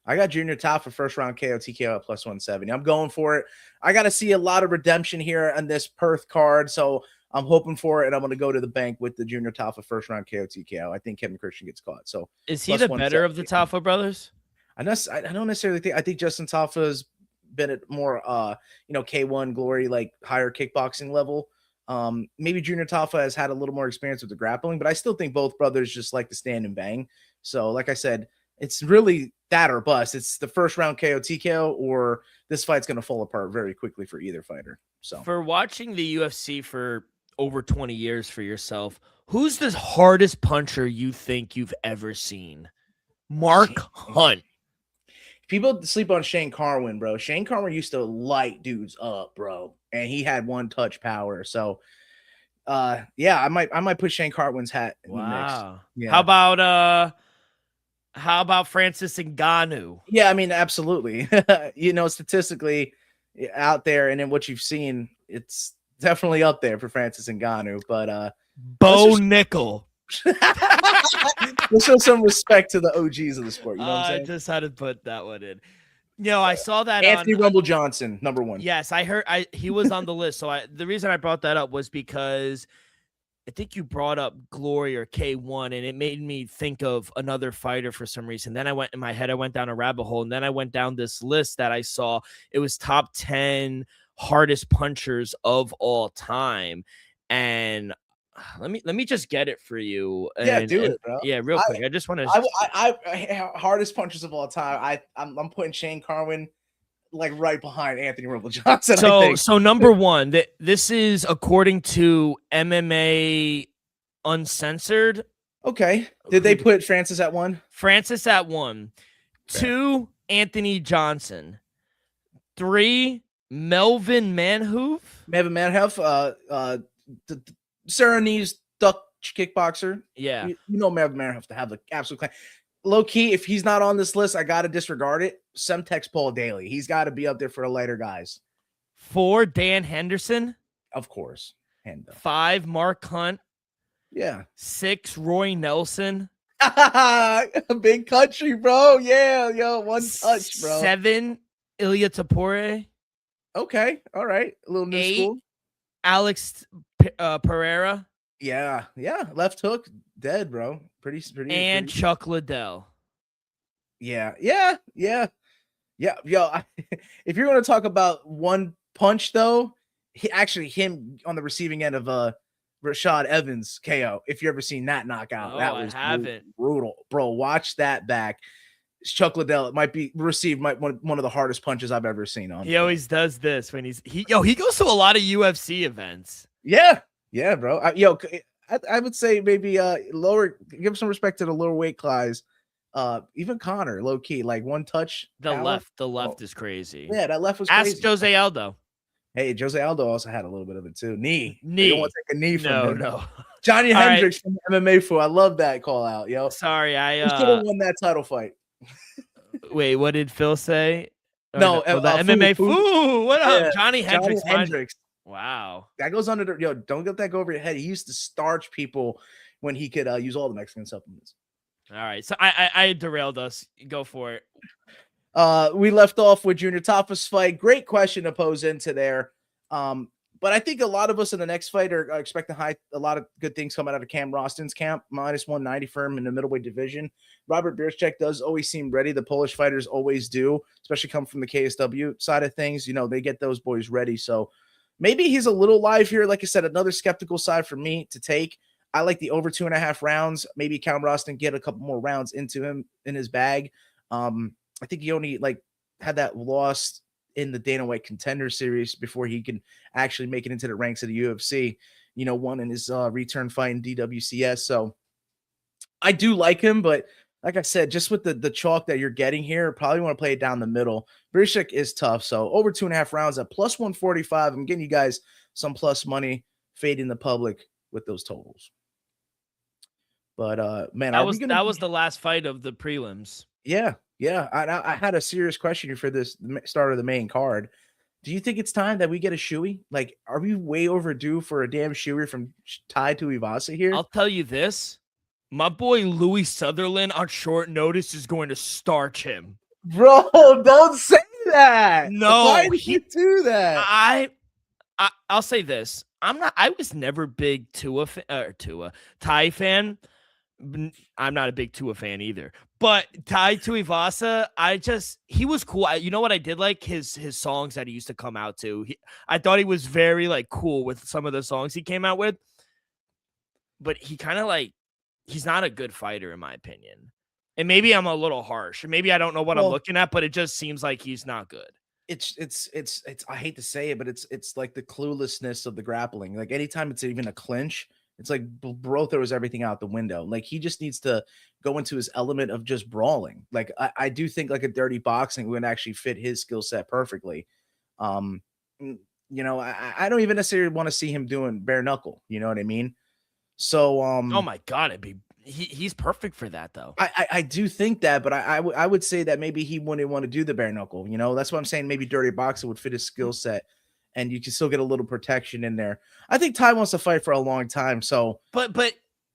I got Junior Tafa first round KO TKO at plus 170. I'm going for it. I got to see a lot of redemption here on this Perth card. So I'm hoping for it, and I'm going to go to the bank with the Junior Tafa first round KO TKO. I think Kevin Christian gets caught. So is he the better of the Tafa brothers? I don't necessarily think. I think Justin Tafa has been at more, K1 glory, like higher kickboxing level. Maybe Junior Tafa has had a little more experience with the grappling, but I still think both brothers just like to stand and bang. So, like I said, it's really that or bust. It's the first round KO TKO, or this fight's going to fall apart very quickly for either fighter. So, for watching the UFC for over 20 years for yourself, who's the hardest puncher you think you've ever seen? Mark Hunt. People sleep on Shane Carwin, bro. Shane Carwin used to light dudes up, bro, and he had one touch power. So, yeah, I might put Shane Carwin's hat in the mix. Yeah. How about Francis Ngannou? Yeah, I mean, absolutely. Statistically out there, and in what you've seen, it's definitely up there for Francis Ngannou. But Nickel. We'll show some respect to the OGs of the sport. You know what I'm saying? I just had to put that one in. I saw that Anthony Rumble Johnson, number 1. Yes, I heard he was on the list. So the reason I brought that up was because I think you brought up Glory or K1, and it made me think of another fighter for some reason. Then I went down a rabbit hole, and then I went down this list that I saw. It was top 10 hardest punchers of all time. And let me just get it for you. Yeah, do it, bro. Yeah, real quick. I just want to. I hardest punchers of all time. I'm putting Shane Carwin like right behind Anthony Rumble Johnson. So number one, this is according to MMA Uncensored. Okay. Did they put Francis at 1? Francis at 1. 2, Anthony Johnson. 3, Melvin Manhoef. Melvin Manhoef, the Surinese Dutch kickboxer. Yeah. You know Melvin Manhoef to have the absolute claim. Low key, if he's not on this list, I got to disregard it. Semtex Paul Daly. He's got to be up there for the later guys. 4, Dan Henderson. Of course. 5, Mark Hunt. Yeah. 6, Roy Nelson. Big country, bro. Yeah, yo, one touch, bro. 7, Ilya Tapore. Okay, all right. A little new 8, school. Alex Pereira. Yeah. Left hook, dead, bro. Pretty. And Chuck Liddell. Yeah. Yo, if you're going to talk about one punch, though, him on the receiving end of Rashad Evans KO. If you ever seen that knockout, that was brutal, bro. Watch that back. Chuck Liddell. It might be received one of the hardest punches I've ever seen on. He always does this when he goes to a lot of UFC events. Yeah, bro. I would say maybe lower. Give some respect to the lower weight guys. Even Connor, low key, like one touch. The left is crazy. Yeah, that left was crazy. Ask Jose Aldo. Hey, Jose Aldo also had a little bit of it too. Knee. You don't want to take a knee from him. No. Johnny Hendricks from MMA Fu. I love that call out, yo. Sorry, I should have won that title fight. Wait, what did Phil say? No, the MMA Fu. What up, yeah, Johnny Hendricks? Wow, that goes under the Don't let that go over your head. He used to starch people when he could use all the Mexican supplements. All right, so I derailed us. Go for it. We left off with Junior Tafa's fight. Great question to pose into there. But I think a lot of us in the next fight are expecting a lot of good things coming out of Cam Roston's camp. Minus 190 for him in the middleweight division. Robert Bierczak does always seem ready. The Polish fighters always do, especially come from the KSW side of things. They get those boys ready. So maybe he's a little live here. Like I said, another skeptical side for me to take. I like the over 2.5 rounds. Maybe Cam Roston get a couple more rounds into him in his bag. I think he only had that loss in the Dana White Contender Series before he can actually make it into the ranks of the UFC. One in his return fight in DWCS. So I do like him, but like I said, just with the chalk that you're getting here, probably want to play it down the middle. Bierczak is tough. So over 2.5 rounds at plus 145. I'm getting you guys some plus money, fading the public with those totals. But man, that was the last fight of the prelims. Yeah. I had a serious question for this start of the main card. Do you think it's time that we get a shoey? Like, are we way overdue for a damn shoey from Tai Tuivasa here? I'll tell you this. My boy Louis Sutherland on short notice is going to starch him. Bro, don't say that. No. Why did you do that? I'll say this. I was never a big Tai fan. I'm not a big Tua fan either. But Tai Tuivasa, he was cool. You know what I did like? His songs that he used to come out to. I thought he was very cool with some of the songs he came out with. But he kind of he's not a good fighter in my opinion. And maybe I'm a little harsh. And maybe I don't know what I'm looking at, but it just seems like he's not good. It's I hate to say it, but it's like the cluelessness of the grappling. Like anytime it's even a clinch, it's like bro throws everything out the window. Like he just needs to go into his element of just brawling. Like I do think a dirty boxing would actually fit his skill set perfectly. I don't even necessarily want to see him doing bare knuckle. You know what I mean? So oh my god, he's perfect for that though. I do think that, but I would say that maybe he wouldn't want to do the bare knuckle. That's what I'm saying. Maybe dirty boxing would fit his skill set. And you can still get a little protection in there. I think Tai wants to fight for a long time. So, but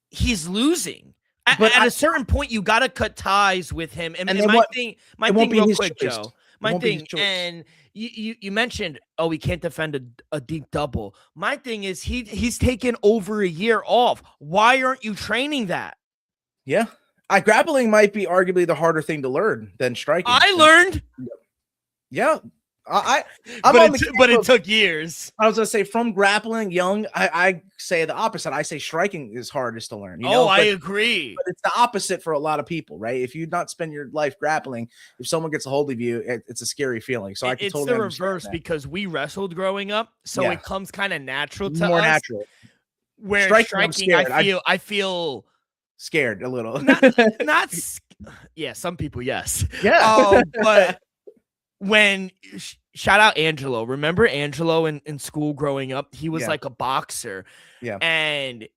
he's losing. At a certain point, you got to cut ties with him. And my thing, real quick, Joe. My thing, and you mentioned, oh, he can't defend a deep double. My thing is he's taken over a year off. Why aren't you training that? Yeah. Grappling might be arguably the harder thing to learn than striking. I learned. Yeah. I'm but it took years. I was gonna say from grappling young, I say the opposite. I say striking is hardest to learn. You know? I agree. But it's the opposite for a lot of people, right? If you not spend your life grappling, if someone gets a hold of you, it's a scary feeling. So it's totally the reverse because we wrestled growing up, so it comes kind of natural to more us. Natural. Where striking I feel scared a little. Yeah, some people, yes. Yeah. But when shout out Angelo. Remember Angelo in school growing up? He was like a boxer. Yeah. And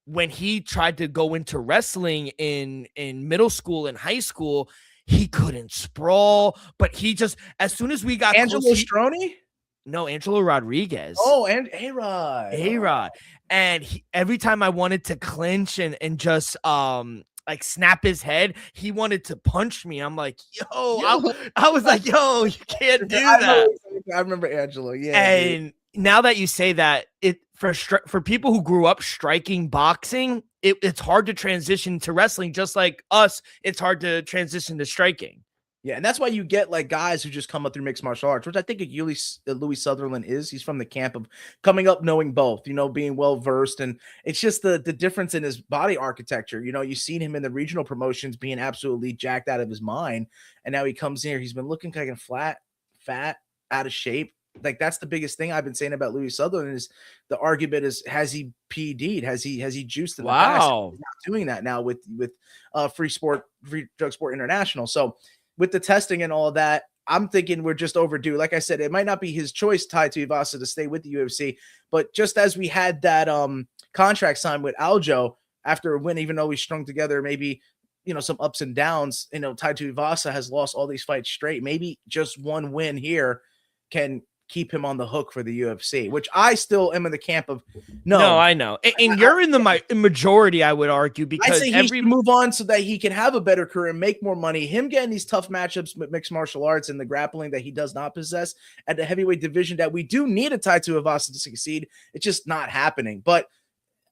when he tried to go into wrestling in middle school and high school, he couldn't sprawl. But he just, as soon as we got Angelo Stroni? No, Angelo Rodriguez. Oh, and A-Rod. And every time I wanted to clinch and just like snap his head, he wanted to punch me. I'm like, I was like, yo, you can't do that. I remember Angelo. Yeah. And now that you say that, it for people who grew up striking boxing, it's hard to transition to wrestling. Just like us, it's hard to transition to striking. Yeah, and that's why you get like guys who just come up through mixed martial arts, which I think Louis Sutherland is. He's from the camp of coming up knowing both, being well versed, and it's just the difference in his body architecture. You've seen him in the regional promotions being absolutely jacked out of his mind, and now he comes in here. He's been looking kind of flat, fat, out of shape. Like that's the biggest thing I've been saying about Louis Sutherland is the argument is has he PD'd? Has he juiced in the past? He's not doing that now with Free Drug Sport International. So with the testing and all of that, I'm thinking we're just overdue. Like I said, it might not be his choice, Tai Tuivasa, to stay with the UFC, but just as we had that contract signed with Aljo after a win, even though we strung together maybe some ups and downs, Tai Tuivasa has lost all these fights straight. Maybe just one win here can keep him on the hook for the UFC, which I still am in the camp of no, I know. And you're in the majority, I would argue, because I say he should move on so that he can have a better career and make more money. Him getting these tough matchups with mixed martial arts and the grappling that he does not possess at the heavyweight division that we do need a Tai Tuivasa to succeed. It's just not happening. But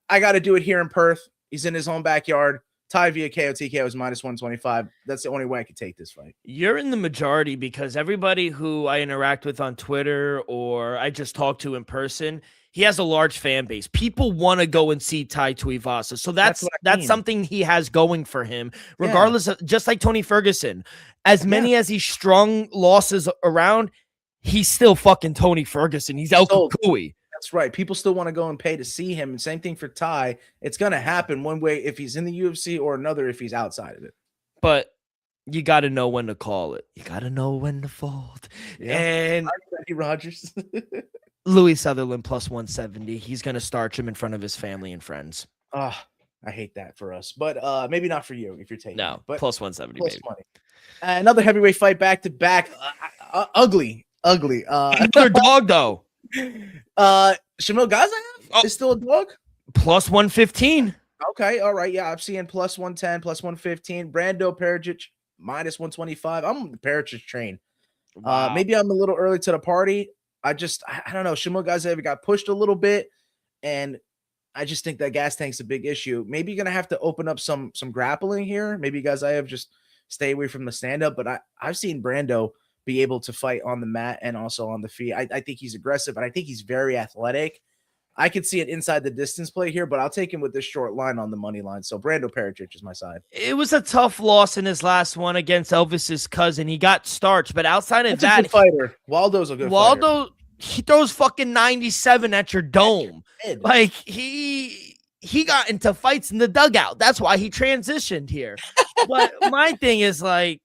I got to do it here in Perth. He's in his own backyard. Tai via KO TKO is -125. That's the only way I could take this fight. You're in the majority because everybody who I interact with on Twitter or I just talk to in person, he has a large fan base. People want to go and see Tai Tuivasa. So that's something he has going for him, regardless of, just like Tony Ferguson. As many as he strung losses around, he's still fucking Tony Ferguson. He's El Cucuy. That's right. People still want to go and pay to see him. And same thing for Tai. It's going to happen one way if he's in the UFC or another if he's outside of it. But you got to know when to call it. You got to know when to fold. Yeah. And Rogers. Louis Sutherland +170. He's going to starch him in front of his family and friends. Oh, I hate that for us. But maybe not for you if you're taking it. But +170, plus baby. Money. Another heavyweight fight back to back. Ugly. Another dog, though. Shamil Gaziev is still a dog. +115. Okay, all right. Yeah, I'm seeing +110, +115. Brando Peričić -125. I'm on the Peričić train. Wow. Maybe I'm a little early to the party. I don't know. Shamil Gaziev got pushed a little bit, and I just think that gas tank's a big issue. Maybe you're gonna have to open up some grappling here. Maybe Gaziev just stay away from the stand up. But I've seen Brando be able to fight on the mat and also on the feet. I think he's aggressive, and I think he's very athletic. I could see it inside the distance play here, but I'll take him with this short line on the money line. So Brando Peričić is my side. It was a tough loss in his last one against Elvis's cousin. He got starched, but outside of that, a good fighter. Waldo's a good fighter. He throws fucking 97 at your dome. Like he got into fights in the dugout. That's why he transitioned here. But my thing is like,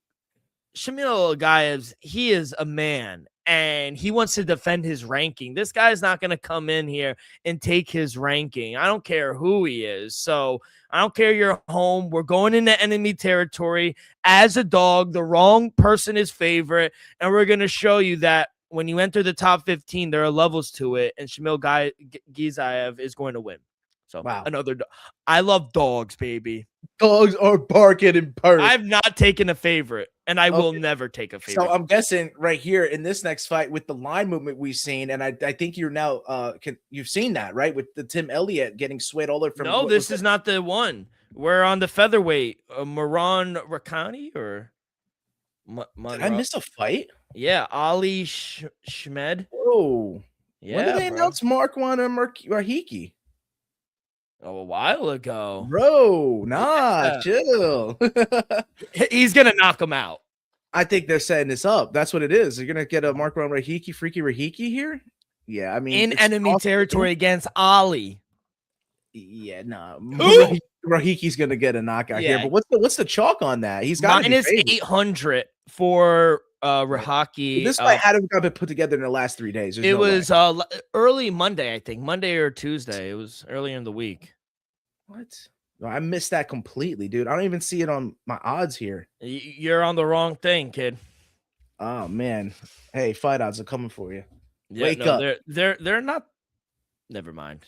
Shamil Gaziev, he is a man and he wants to defend his ranking. This guy's not going to come in here and take his ranking. I don't care who he is. So I don't care you're home. We're going into enemy territory as a dog. The wrong person is favorite. And we're going to show you that when you enter the top 15, there are levels to it. And Shamil Gaziev is going to win. So another dog. I love dogs, baby. Dogs are barking in Perth. I've not taken a favorite. and I will never take a favorite. So I'm guessing right here in this next fight with the line movement we've seen, and I think you're now you've seen that, right? With the Tim Elliott getting swayed all the way from. No, this is not the one. We're on the featherweight. Maran Rakhani or Did I miss a fight? Yeah, Ali Shmed. Oh, yeah. When did they announce Markwan and Rahiki? Oh, a while ago. Bro, chill. He's gonna knock him out. I think they're setting this up. That's what it is. They're gonna get a Markwan Rahiki, Freaky Rahiki here. Yeah, I mean, in enemy territory against Ali. Yeah, no. Rahiki's gonna get a knockout here. But what's the chalk on that? He's got -800 for Rahaki. This fight hadn't been put together in the last 3 days. It was early Monday, I think. Monday or Tuesday. It was earlier in the week. What? No, I missed that completely, dude. I don't even see it on my odds here. You're on the wrong thing, kid. Oh man. Hey, fight odds are coming for you. Yeah, Wake up. They're not. Never mind.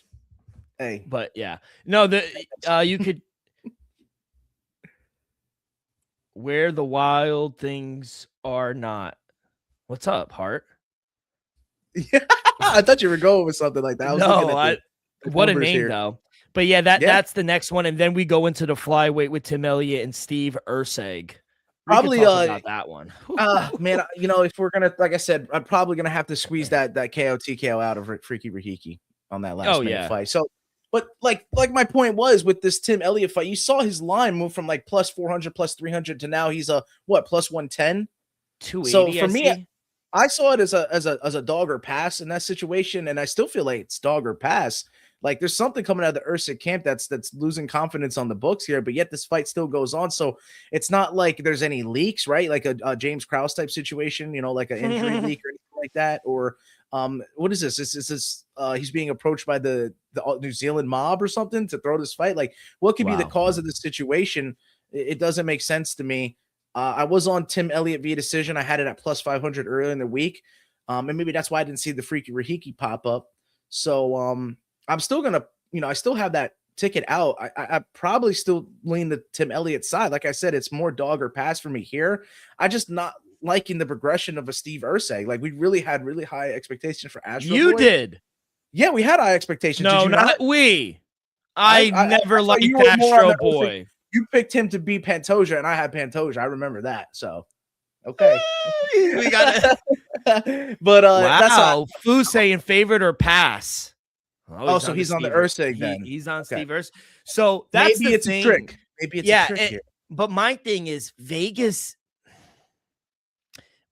Hey, but yeah, no. You could where the wild things are not. What's up, Hart? Yeah, I thought you were going with something like that. I was what a name though. But yeah, that's the next one, and then we go into the flyweight with Tim Elliott and Steve Urseg. Probably about that one. Man, if we're gonna, like I said, I'm probably gonna have to squeeze that KO TKO out of Freaky Rahiki on that last minute fight. So, but like my point was with this Tim Elliott fight, you saw his line move from like plus 400, plus 300 to now he's a plus 110, 280. So for me, I saw it as a dog or pass in that situation, and I still feel like it's dog or pass. Like there's something coming out of the Ursig camp that's losing confidence on the books here, but yet this fight still goes on. So it's not like there's any leaks, right? Like a James Krause type situation, like an injury leak or anything like that. Or what is this? This he's being approached by the New Zealand mob or something to throw this fight. Like what could be the cause of this situation? It doesn't make sense to me. I was on Tim Elliott via decision. I had it at plus 500 earlier in the week. And maybe that's why I didn't see the Freaky Rahiki pop up. So I'm still going to, I still have that ticket out. I probably still lean the Tim Elliott side. Like I said, it's more dog or pass for me here. I just not liking the progression of a Steve Urseg. Like we really had really high expectations for Astro You Boy. Did. Yeah, we had high expectations. No, not we. I never liked Astro Boy. You picked him to beat Pantoja, and I had Pantoja. I remember that. So, okay. We got it. But wow. Fu saying favorite or pass. So he's on the Ursig then. He's on Steve Ursig. So that's maybe it's thing. a trick. Maybe it's a trick here. But my thing is Vegas.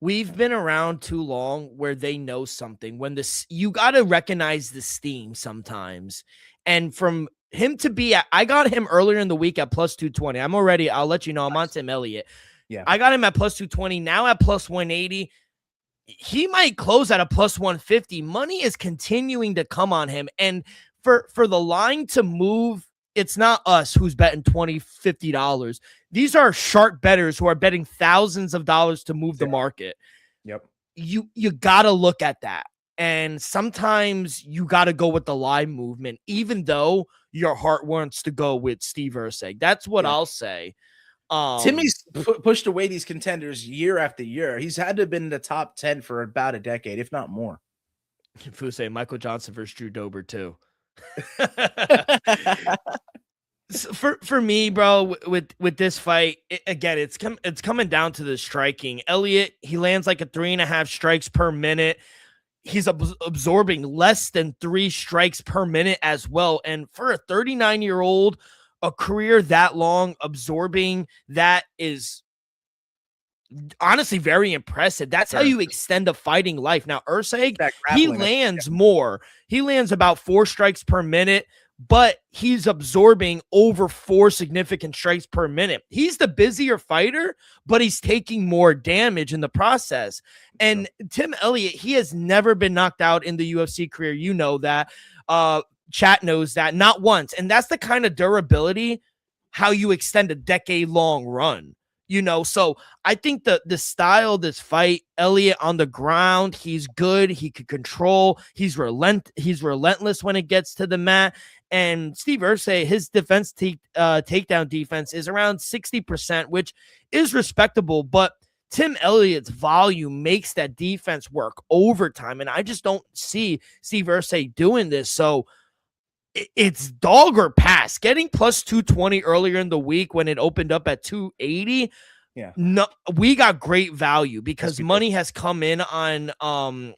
We've been around too long where they know something. When you got to recognize the steam sometimes. And from him to be I got him earlier in the week at plus 220. I'll let you know I'm on Tim Elliott. Yeah. I got him at plus 220. Now at plus 180. He might close at a plus 150. Money is continuing to come on him. And for the line to move, it's not us who's betting $20, $50. These are sharp bettors who are betting thousands of dollars to move the market. Yep. You got to look at that. And sometimes you got to go with the line movement, even though your heart wants to go with Steve Ursig. That's what I'll say. Timmy's pushed away these contenders year after year. He's had to have been in the top 10 for about a decade, if not more. Fuse, Michael Johnson versus Drew Dober too. For me, bro, with this fight, it's coming down to the striking. Elliott, he lands like a 3.5 strikes per minute. He's absorbing less than 3 strikes per minute as well. And for a 39-year-old, a career that long, absorbing that is honestly very impressive. That's how you extend a fighting life. Now, Ursig, he lands more. He lands about 4 strikes per minute, but he's absorbing over 4 significant strikes per minute. He's the busier fighter, but he's taking more damage in the process. And Tim Elliott, he has never been knocked out in the UFC career. You know that. Chat knows that, not once. And that's the kind of durability, how you extend a decade-long run. So I think the style of this fight, Elliott on the ground, he's good. He could control. He's relentless when it gets to the mat. And Steve Ursig, his takedown defense is around 60%, which is respectable. But Tim Elliott's volume makes that defense work overtime, and I just don't see Steve Irsay doing this. So it's dog or pass. Getting plus 220 earlier in the week when it opened up at 280. Yeah. No, we got great value because Yes, money has come in on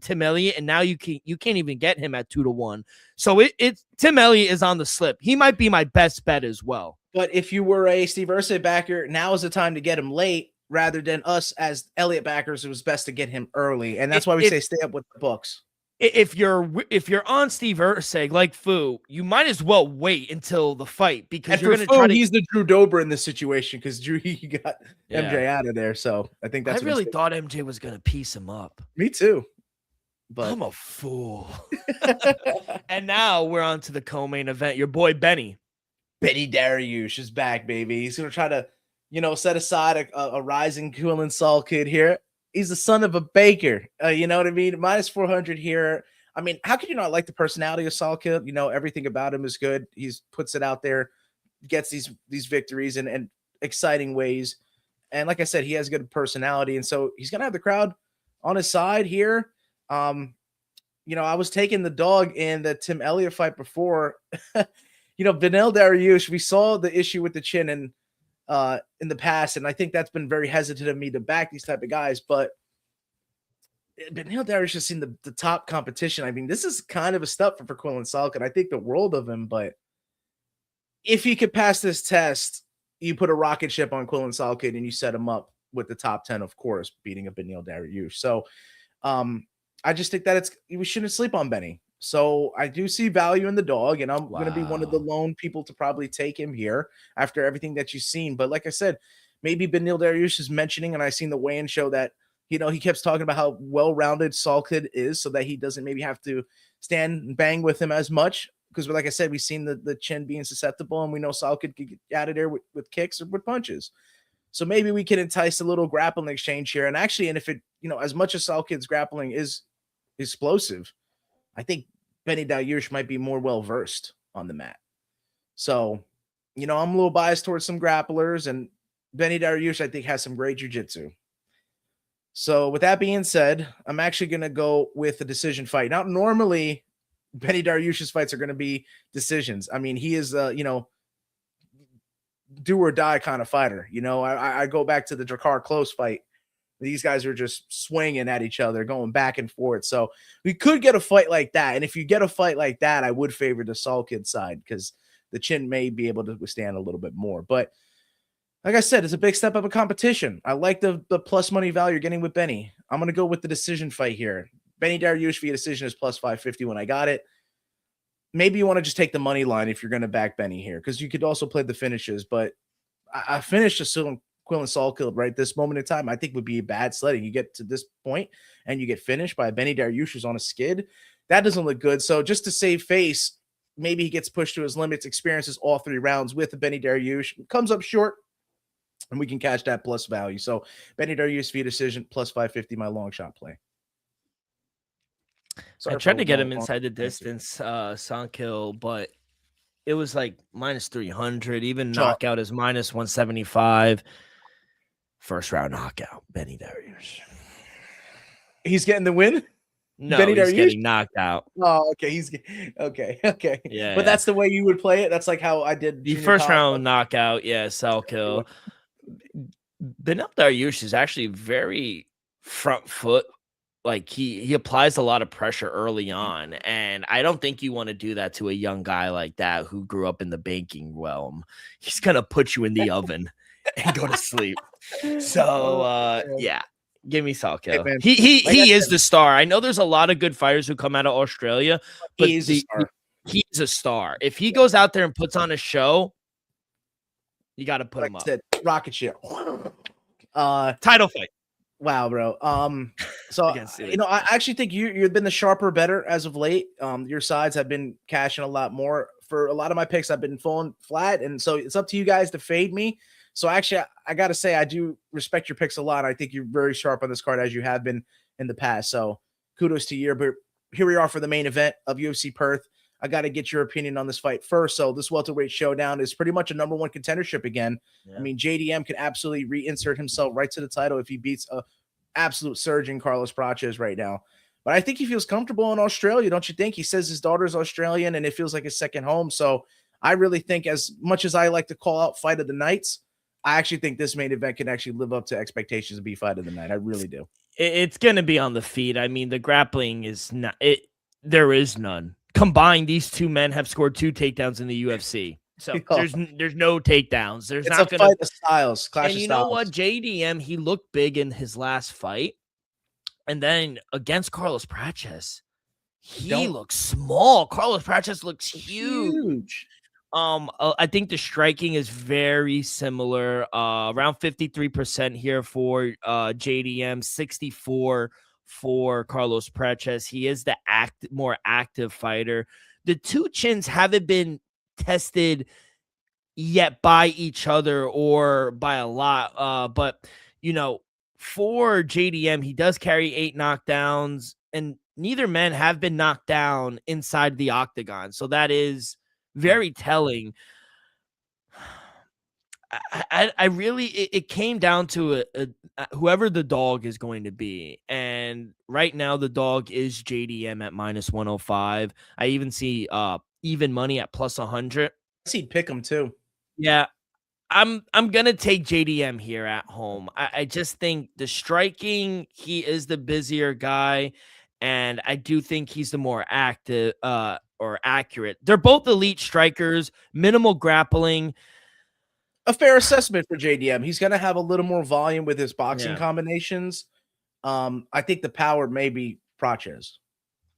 Tim Elliott, and now you can't even get him at 2-1. So it's Tim Elliott is on the slip. He might be my best bet as well. But if you were a Steve Irsay backer, now is the time to get him late rather than us as Elliott backers. It was best to get him early, and that's why we say stay up with the books. If you're on Steve Irsay like Fu, you might as well wait until the fight because you're going to try to. He's the Drew Dober in this situation because Drew he got MJ out of there. So I think that's. I really thought MJ was going to piece him up. Me too. But I'm a fool. And now we're on to the co-main event. Your boy Benny Dariush is back, baby. He's going to try to, set aside a rising Quillen Saul kid here. He's the son of a baker. You know what I mean? Minus 400 here. I mean, how could you not like the personality of Saul Kid? Everything about him is good. He's puts it out there, gets these victories in exciting ways. And like I said, he has good personality. And so he's going to have the crowd on his side here. I was taking the dog in the Tim Elliott fight before. Beneil Dariush, we saw the issue with the chin in the past, and I think that's been very hesitant of me to back these type of guys. But Beneil Dariush has seen the top competition. I mean, this is kind of a step for Quillen Salkin. I think the world of him, but if he could pass this test, you put a rocket ship on Quillen Salkin and you set him up with the top 10, of course, beating a Beneil Dariush. So I just think that we shouldn't sleep on Benny. So I do see value in the dog, and I'm going to be one of the lone people to probably take him here after everything that you've seen. But like I said, maybe Beneil Dariush is mentioning, and I seen the weigh-in show that, he keeps talking about how well-rounded Saul Kid is so that he doesn't maybe have to stand and bang with him as much. Because like I said, we've seen the chin being susceptible, and we know Saul Kid could get out of there with kicks or with punches. So maybe we can entice a little grappling exchange here. And actually, if it, as much as Saul Kid's grappling is explosive, I think Benny Dariush might be more well-versed on the mat. So, I'm a little biased towards some grapplers, and Benny Dariush, I think, has some great jiu-jitsu. So with that being said, I'm actually going to go with a decision fight. Now, normally, Benny Dariush's fights are going to be decisions. I mean, he is, do or die kind of fighter. I go back to the Drakkar Close fight. These guys are just swinging at each other, going back and forth. So we could get a fight like that. And if you get a fight like that, I would favor the Saul Kid side because the chin may be able to withstand a little bit more. But like I said, it's a big step up of competition. I like the plus money value you're getting with Benny. I'm going to go with the decision fight here. Benny Dariush via decision is plus 550 when I got it. Maybe you want to just take the money line if you're going to back Benny here, because you could also play the finishes. But I finished assuming Quillen Saul Kid right this moment in time, I think would be a bad sledding. You get to this point and you get finished by Benny Dariush who's on a skid. That doesn't look good. So just to save face, maybe he gets pushed to his limits, experiences all 3 rounds with the Benny Dariush, comes up short, and we can catch that plus value. So Benny Dariush via decision plus 550, my long shot play. I tried to get him inside the distance, Sankill, but it was like minus 300. Even knockout is minus 175. First round knockout, Benny Dariush. He's getting the win? No, Benny he's getting knocked out. Oh, okay. Okay. Yeah. But that's the way you would play it? That's like how I did the first round knockout, Salkill. Beneil Dariush is actually very front foot. Like he applies a lot of pressure early on, and I don't think you want to do that to a young guy like that who grew up in the banking realm. He's gonna put you in the oven and go to sleep. So give me Salkill. Hey, he is the star. I know there's a lot of good fighters who come out of Australia, but he's a star. If he goes out there and puts on a show, you got to put him up. Rocket ship. Title fight. Wow, bro. So I actually think you've been the sharper better as of late. Your sides have been cashing a lot more. For a lot of my picks, I've been falling flat, and so it's up to you guys to fade me. So actually, I got to say I do respect your picks a lot. I think you're very sharp on this card as you have been in the past. So kudos to you. But here we are for the main event of UFC Perth. I got to get your opinion on this fight first. So this welterweight showdown is pretty much a number one contendership again. Yeah. I mean, JDM can absolutely reinsert himself right to the title if he beats a absolute surging Carlos Prates right now. But I think he feels comfortable in Australia, don't you think? He says his daughter's Australian and it feels like his second home. So I really think, as much as I like to call out fight of the nights, I actually think this main event can actually live up to expectations and be fight of the night. I really do. It's going to be on the feet. I mean, the grappling is not it. There is none. Combined, these two men have scored 2 takedowns in the UFC. So there's no takedowns. There's it's not going to fight of styles. Clash and of you styles. know what? JDM, he looked big in his last fight. And then against Carlos Prates, he looks small. Carlos Prates looks huge. I think the striking is very similar. Around 53% here for JDM, 64 for Carlos Prates. He is the more active fighter. The two chins haven't been tested yet by each other or by a lot. But you know, for JDM, he does carry 8 knockdowns, and neither men have been knocked down inside the octagon. So that is very telling. I really, it came down to whoever the dog is going to be. And right now the dog is JDM at -105. I even see even money at +100. I see pick him too. Yeah. I'm gonna take JDM here at home. I just think the striking, he is the busier guy, and I do think he's the more active or accurate. They're both elite strikers, minimal grappling. A fair assessment for JDM. He's gonna have a little more volume with his boxing combinations. I think the power may be Prates,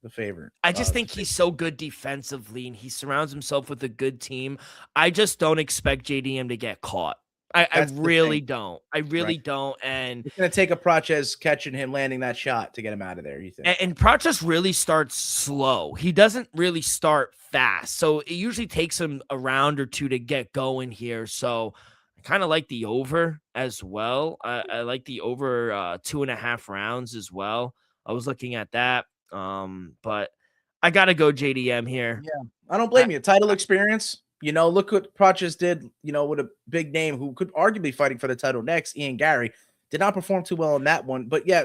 the favorite. I just think he's so good defensively, and he surrounds himself with a good team. I just don't expect JDM to get caught. I really don't. I really don't. And it's going to take a Prates catching him, landing that shot to get him out of there, you think? And Prates really starts slow. He doesn't really start fast. So it usually takes him a round or two to get going here. So I kind of like the over as well. I like the over 2.5 rounds as well. I was looking at that. But I got to go JDM here. Yeah, I don't blame you. Title experience. You know, look what Prates did, you know, with a big name who could arguably be fighting for the title next. Ian Gary did not perform too well in that one, but yeah,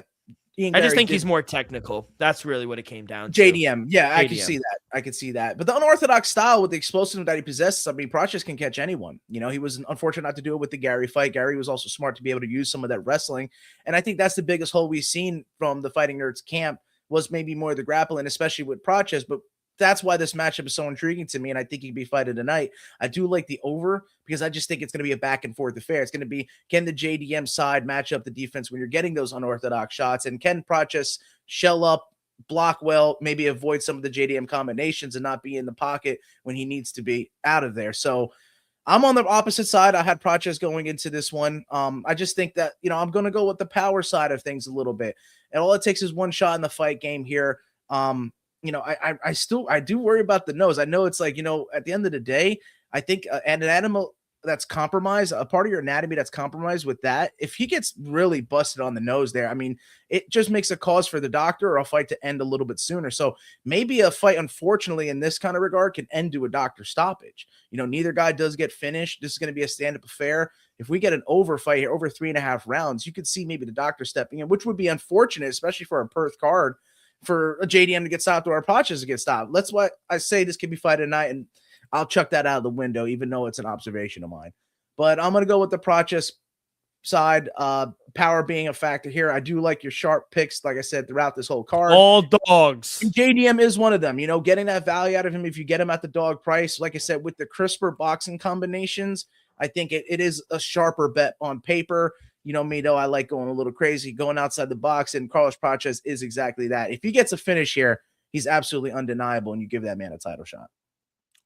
I just think he's more technical. That's really what it came down to. JDM. Yeah, I can see that. I can see that. But the unorthodox style with the explosiveness that he possesses, I mean, Prates can catch anyone. You know, he was unfortunate not to do it with the Gary fight. Gary was also smart to be able to use some of that wrestling. And I think that's the biggest hole we've seen from the Fighting Nerds camp was maybe more the grappling, especially with Prates. But that's why this matchup is so intriguing to me, and I think he can be fighting tonight. I do like the over because I just think it's going to be a back and forth affair. It's going to be, can the JDM side match up the defense when you're getting those unorthodox shots, and can Prates shell up, block well, maybe avoid some of the JDM combinations and not be in the pocket when he needs to be out of there. So I'm on the opposite side. I had Prates going into this one. I just think that, you know, I'm going to go with the power side of things a little bit, and all it takes is one shot in the fight game here. You know, I do worry about the nose. I know it's like, you know, at the end of the day, I think an animal that's compromised, a part of your anatomy that's compromised with that, if he gets really busted on the nose there, I mean, it just makes a cause for the doctor or a fight to end a little bit sooner. So maybe a fight, unfortunately, in this kind of regard, can end to a doctor stoppage. You know, neither guy does get finished. This is going to be a stand-up affair. If we get an over fight here, over 3.5 rounds, you could see maybe the doctor stepping in, which would be unfortunate, especially for a Perth card, for a JDM to get stopped or a Prates to get stopped. That's why I say this can be fight tonight, and I'll chuck that out of the window, even though it's an observation of mine. But I'm going to go with the Prates side, power being a factor here. I do like your sharp picks, like I said, throughout this whole card. All dogs. And JDM is one of them. You know, getting that value out of him if you get him at the dog price, like I said, with the crisper boxing combinations, I think it is a sharper bet on paper. You know me, though, I like going a little crazy, going outside the box, and Carlos Prates is exactly that. If he gets a finish here, he's absolutely undeniable, and you give that man a title shot.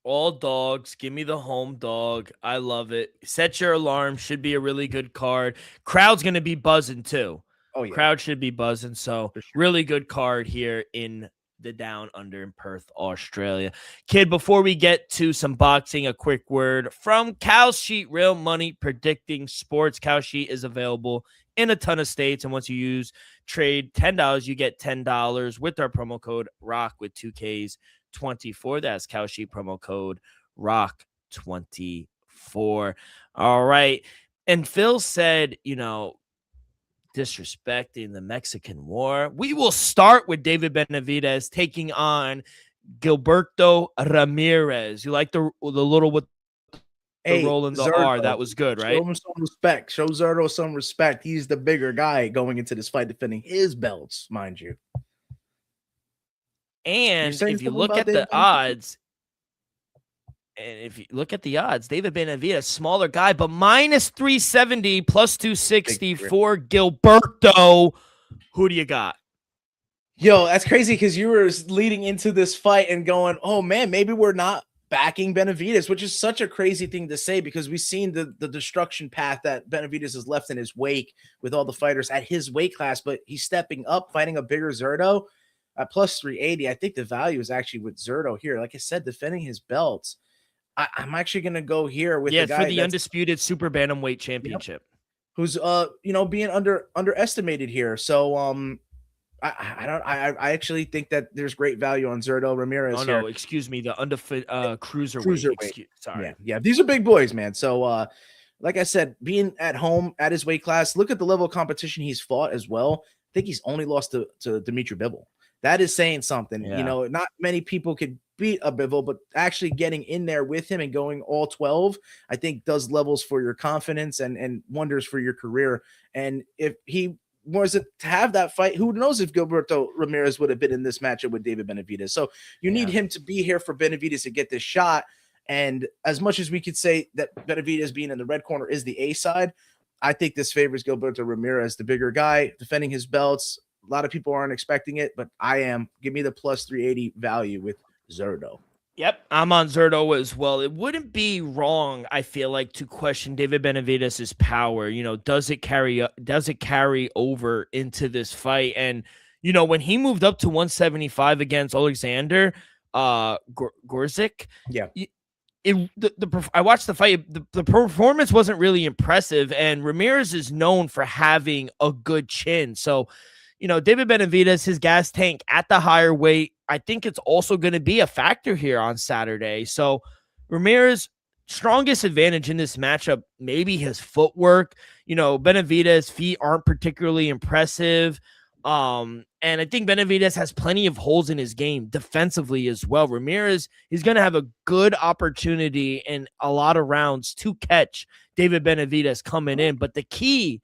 All dogs. Give me the home dog. I love it. Set your alarm. Should be a really good card. Crowd's going to be buzzing, too. Oh, yeah. Crowd should be buzzing, so really good card here in the Down Under in Perth, Australia. Kid, before we get to some boxing, a quick word from Kalshi, Real Money Predicting Sports. Kalshi is available in a ton of states, and once you trade $10, you get $10 with our promo code ROCK with 2Ks. Rock24. That's Kalshi, promo code Rock24. All right. And Phil said, disrespecting the Mexican War. We will start with David Benavidez taking on Gilberto Ramirez. You like the little with the roll in the Zerto, R? That was good, right? Show him some respect. Show Zerto some respect. He's the bigger guy going into this fight, defending his belts, mind you. And if you look at the odds, David Benavidez, smaller guy, but minus 370, plus 260 for Gilberto. Who do you got? Yo, that's crazy because you were leading into this fight and going, oh man, maybe we're not backing Benavidez, which is such a crazy thing to say because we've seen the destruction path that Benavidez has left in his wake with all the fighters at his weight class, but he's stepping up, fighting a bigger Zerto at plus 380. I think the value is actually with Zerto here. Like I said, defending his belts. I'm actually going to go here with the guy for the undisputed super bantamweight championship, who's being underestimated here. So I actually think that there's great value on Zerto Ramirez. Oh here. no, excuse me, the cruiserweight. Sorry, yeah, these are big boys, man. So like I said, being at home at his weight class, look at the level of competition he's fought as well. I think he's only lost to Dimitri Bivol. That is saying something. Yeah. Not many people could beat a Bivol, but actually getting in there with him and going all 12, I think does levels for your confidence and wonders for your career. And if he wasn't to have that fight, who knows if Gilberto Ramirez would have been in this matchup with David Benavidez. So you need him to be here for Benavidez to get this shot. And as much as we could say that Benavidez being in the red corner is the A side, I think this favors Gilberto Ramirez, the bigger guy, defending his belts. A lot of people aren't expecting it, but I am. Give me the plus 380 value with Zerto. Yep, I'm on Zerto as well. It wouldn't be wrong, I feel like, to question David Benavidez's power. Does it carry over into this fight? And when he moved up to 175 against Alexander Gorzik, I watched the fight. The performance wasn't really impressive, and Ramirez is known for having a good chin. So, David Benavidez, his gas tank at the higher weight, I think it's also going to be a factor here on Saturday. So Ramirez, strongest advantage in this matchup, maybe his footwork. Benavidez' feet aren't particularly impressive. And I think Benavidez has plenty of holes in his game defensively as well. Ramirez, he's going to have a good opportunity in a lot of rounds to catch David Benavidez coming in. But the key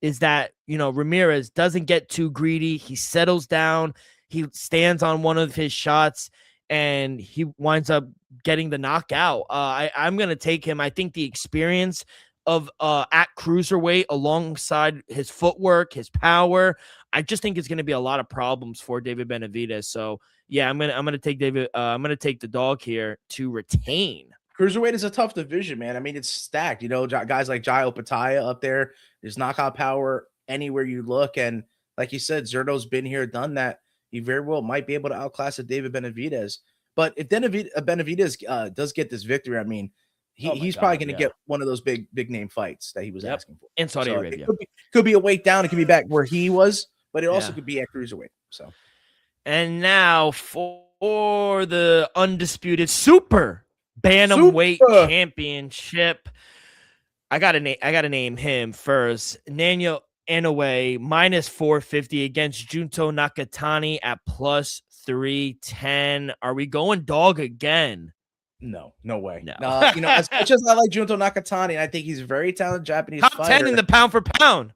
is that, Ramirez doesn't get too greedy. He settles down. He stands on one of his shots and he winds up getting the knockout. I'm going to take him. I think the experience of at cruiserweight alongside his footwork, his power, I just think it's going to be a lot of problems for David Benavidez. So yeah, I'm going to take David. I'm going to take the dog here to retain. Cruiserweight is a tough division, man. I mean, it's stacked. Guys like Jai Opataya up there. There's knockout power anywhere you look. And like you said, Zerto's been here, done that. He very well might be able to outclass a David Benavidez. But if Benavidez does get this victory, I mean, he's probably going to get one of those big name fights that he was asking for. In Saudi Arabia. It could be a weight down. It could be back where he was, but it also could be at cruiserweight. So, and now for the undisputed super bantamweight championship, I gotta name him first. Naoya Inoue minus 450 against Junto Nakatani at plus 310. Are we going dog again? No way. No. As much as I like Junto Nakatani, I think he's a very talented Japanese top fighter. 10 in the pound for pound.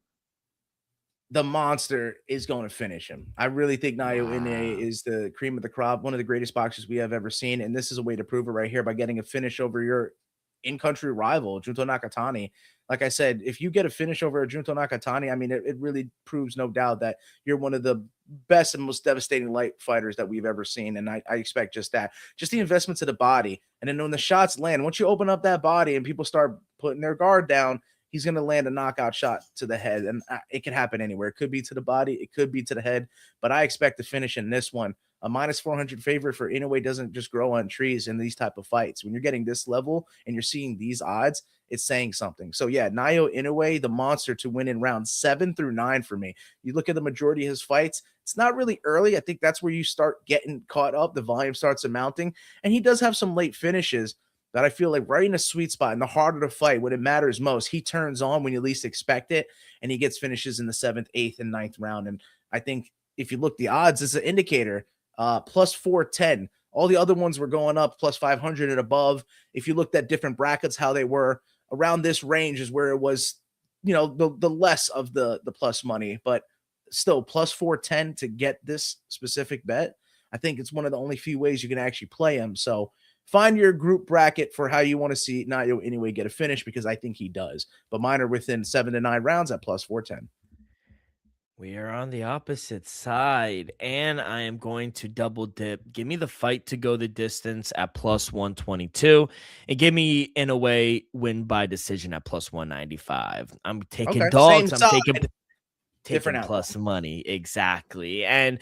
The monster is going to finish him. I really think Naoya Inoue is the cream of the crop, one of the greatest boxers we have ever seen, and this is a way to prove it right here by getting a finish over your in-country rival, Junto Nakatani. Like I said, if you get a finish over a Junto Nakatani, I mean, it really proves no doubt that you're one of the best and most devastating light fighters that we've ever seen. And I expect just that. Just the investments of the body. And then when the shots land, once you open up that body and people start putting their guard down, he's going to land a knockout shot to the head. And it can happen anywhere. It could be to the body. It could be to the head. But I expect to finish in this one. A minus 400 favorite for Inoue doesn't just grow on trees in these type of fights. When you're getting this level and you're seeing these odds, it's saying something. So yeah, Naoya Inoue, the monster to win in rounds 7 through 9 for me. You look at the majority of his fights, It's not really early. I think that's where you start getting caught up. The volume starts mounting, and he does have some late finishes that I feel like right in a sweet spot in the harder to fight when it matters most. He turns on when you least expect it, and he gets finishes in the 7th, 8th, and 9th round. And I think if you look the odds, it's an indicator. Plus 410. All the other ones were going up plus 500 and above. If you looked at different brackets, how they were around this range is where it was, the less of the plus money, but still plus 410 to get this specific bet. I think it's one of the only few ways you can actually play him. So find your group bracket for how you want to see Naoya Inoue get a finish, because I think he does. But mine are within 7 to 9 rounds at plus 410. We are on the opposite side, and I am going to double dip. Give me the fight to go the distance at plus 122, and give me Inoue win by decision at plus 195. I'm taking dogs. I'm taking different plus money. Exactly. And,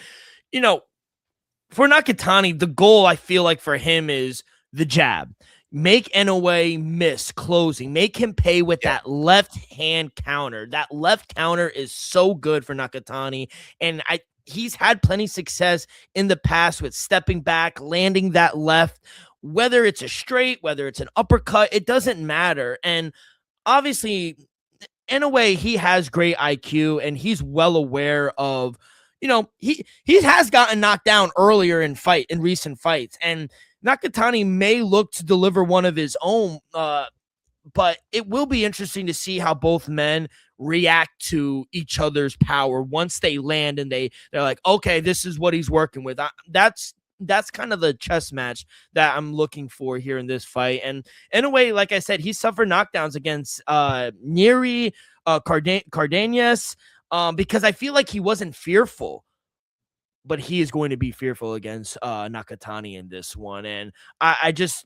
for Nakatani, the goal I feel like for him is the jab. Make Inoue miss closing. Make him pay with that left hand counter. That left counter is so good for Nakatani. And he's had plenty of success in the past with stepping back, landing that left, whether it's a straight, whether it's an uppercut, it doesn't matter. And obviously, Inoue, he has great IQ, and he's well aware of, he has gotten knocked down earlier in recent fights. And Nakatani may look to deliver one of his own, but it will be interesting to see how both men react to each other's power once they land and they're like, okay, this is what he's working with. That's kind of the chess match that I'm looking for here in this fight. And in a way, like I said, he suffered knockdowns against Neri, Cardenas, because I feel like he wasn't fearful. But he is going to be fearful against Nakatani in this one. And I just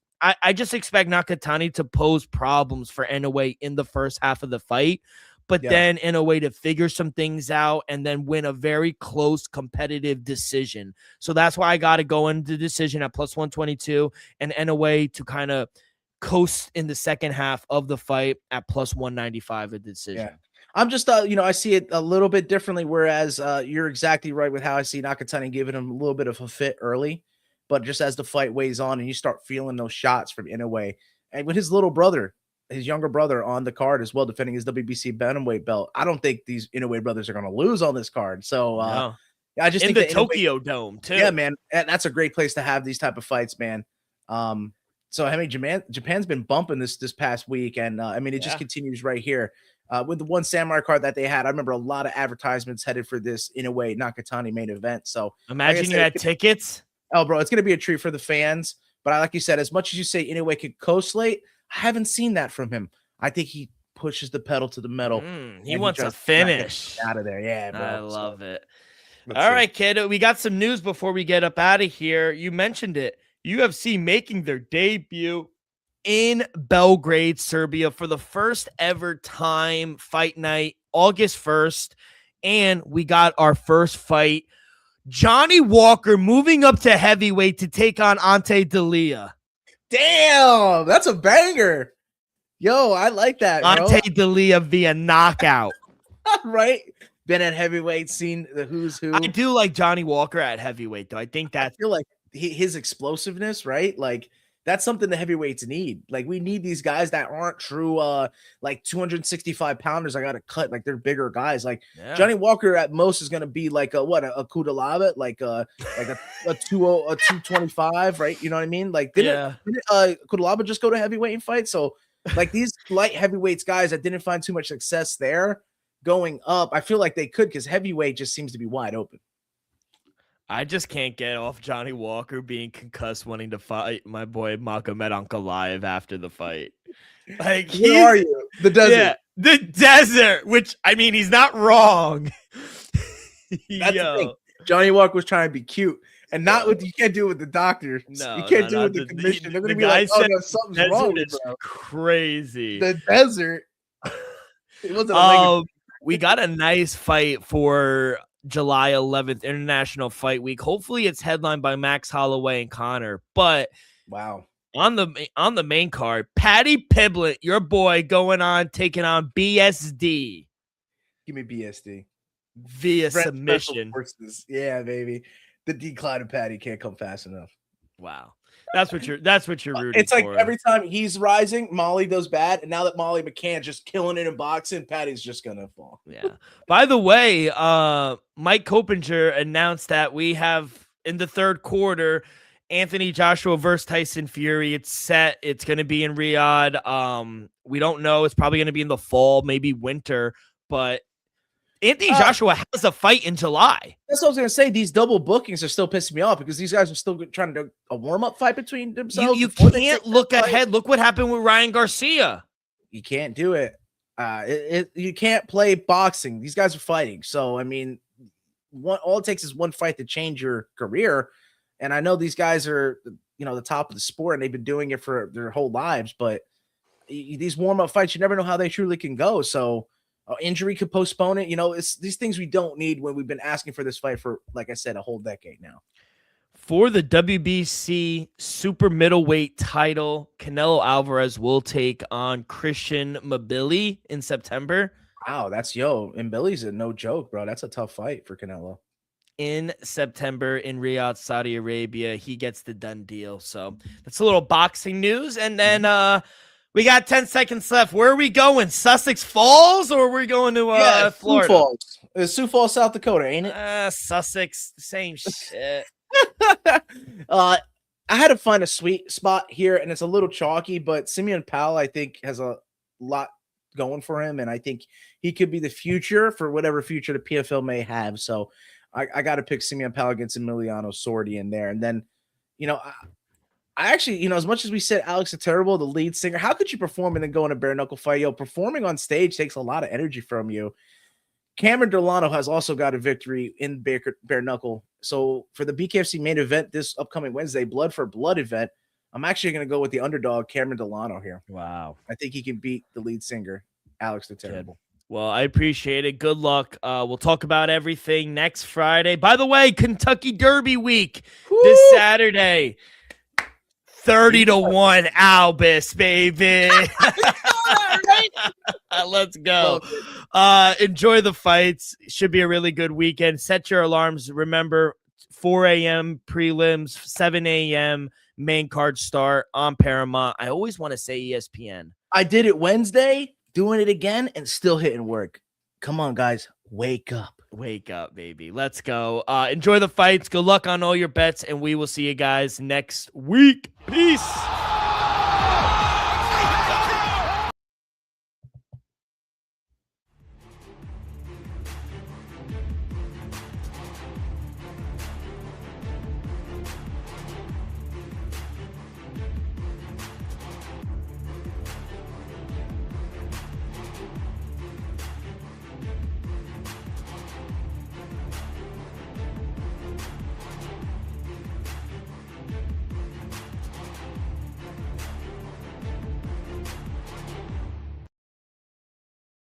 expect Nakatani to pose problems for Inoue in the first half of the fight, but then Inoue to figure some things out and then win a very close competitive decision. So that's why I got to go into the decision at plus 122 and Inoue to kind of coast in the second half of the fight at plus 195 a decision. Yeah. I'm just, I see it a little bit differently, whereas you're exactly right with how I see Nakatani giving him a little bit of a fit early, but just as the fight weighs on and you start feeling those shots from Inoue, and with his little brother, his younger brother on the card as well, defending his WBC bantamweight belt, I don't think these Inoue brothers are going to lose on this card. So I just think the Tokyo Dome too. Yeah, man, that's a great place to have these type of fights, man. So I mean, Japan's been bumping this past week, and it just continues right here. With the one Samurai card that they had, I remember a lot of advertisements headed for this Inoue Nakatani main event. So imagine you had tickets. Oh, bro, it's going to be a treat for the fans. But like you said, as much as you say Inoue could coast late, I haven't seen that from him. I think he pushes the pedal to the metal. He wants a finish out of there. Yeah, bro. I love it. All right, kid. We got some news before we get up out of here. You mentioned it. UFC making their debut in Belgrade, Serbia for the first ever time fight night, August 1st. And we got our first fight. Johnny Walker moving up to heavyweight to take on Ante D'Elia. Damn, that's a banger. Yo, I like that, bro. Ante D'Elia via knockout. Right? Been at heavyweight, seen the who's who. I do like Johnny Walker at heavyweight, though. I think I feel like his explosiveness, right? Like, that's something the heavyweights need. Like, we need these guys that aren't true, like 265 pounders. I got to cut. Like, they're bigger guys. Like Johnny Walker at most is going to be like a Kudalaba, like a 225, right? You know what I mean? Like, didn't Kudalaba just go to heavyweight and fight? So, like, these light heavyweights guys that didn't find too much success there going up, I feel like they could, because heavyweight just seems to be wide open. I just can't get off Johnny Walker being concussed, wanting to fight my boy Magomed Ankalaev after the fight. Like, where are you? The desert. Yeah, the desert. Which, I mean, he's not wrong. That's the thing. Johnny Walker was trying to be cute, and not with you can't do it with the doctor. No, you can't do it with the commission. They're gonna be like, "Oh, no, something's wrong." Bro. Crazy. The desert. It wasn't we got a nice fight for July 11th, International Fight Week. Hopefully it's headlined by Max Holloway and Connor. But wow, on the main card, Paddy Pimblett, your boy, taking on BSD. Give me BSD. via Special submission. forces. Yeah, baby. The decline of Patty can't come fast enough. Wow. That's what you're rooting It's like for. every time he's rising, Molly does bad. And now that Molly McCann's just killing it in boxing, Patty's just going to fall. Yeah. By the way, Mike Coppinger announced that we have in the third quarter Anthony Joshua versus Tyson Fury. It's set. It's going to be in Riyadh. We don't know. It's probably going to be in the fall, maybe winter. But Anthony Joshua has a fight in July. That's what I was going to say. These double bookings are still pissing me off because these guys are still trying to do a warm-up fight between themselves. You can't look ahead. Look what happened with Ryan Garcia. You can't do it. You can't play boxing. These guys are fighting. So, I mean, all it takes is one fight to change your career. And I know these guys are, the top of the sport and they've been doing it for their whole lives. But these warm-up fights, you never know how they truly can go. So, injury could postpone it. It's these things we don't need when we've been asking for this fight for, like I said, a whole decade now. For the WBC super middleweight title, Canelo Alvarez will take on Christian Mbili in September. Wow, and Billy's a no joke, bro. That's a tough fight for Canelo. In September in Riyadh, Saudi Arabia, he gets the done deal. So that's a little boxing news. And then we got 10 seconds left. Where are we going? Sussex Falls, or are we going to Florida? Sioux Falls. It's Sioux Falls, South Dakota, ain't it? Sussex, same shit. I had to find a sweet spot here, and it's a little chalky, but Simeon Powell, I think, has a lot going for him, and I think he could be the future for whatever future the PFL may have. So I got to pick Simeon Powell against Emiliano Sordi in there. And then, I actually, as much as we said Alex Terrible, the lead singer, how could you perform and then go in a bare knuckle fight? Performing on stage takes a lot of energy from you. Cameron Delano has also got a victory in bare knuckle. So for the BKFC main event this upcoming Wednesday, Blood for Blood event, I'm actually going to go with the underdog, Cameron Delano here. Wow. I think he can beat the lead singer, Alex the Terrible. Well, I appreciate it. Good luck. We'll talk about everything next Friday. By the way, Kentucky Derby week this Saturday. 30-1 Albus, baby. Let's go. Enjoy the fights. Should be a really good weekend. Set your alarms. Remember, 4 a.m. prelims, 7 a.m. main card start on Paramount. I always want to say ESPN. I did it Wednesday, doing it again, and still hitting work. Come on, guys. Wake up. Wake up, baby. Let's go. Enjoy the fights. Good luck on all your bets, and we will see you guys next week. Peace.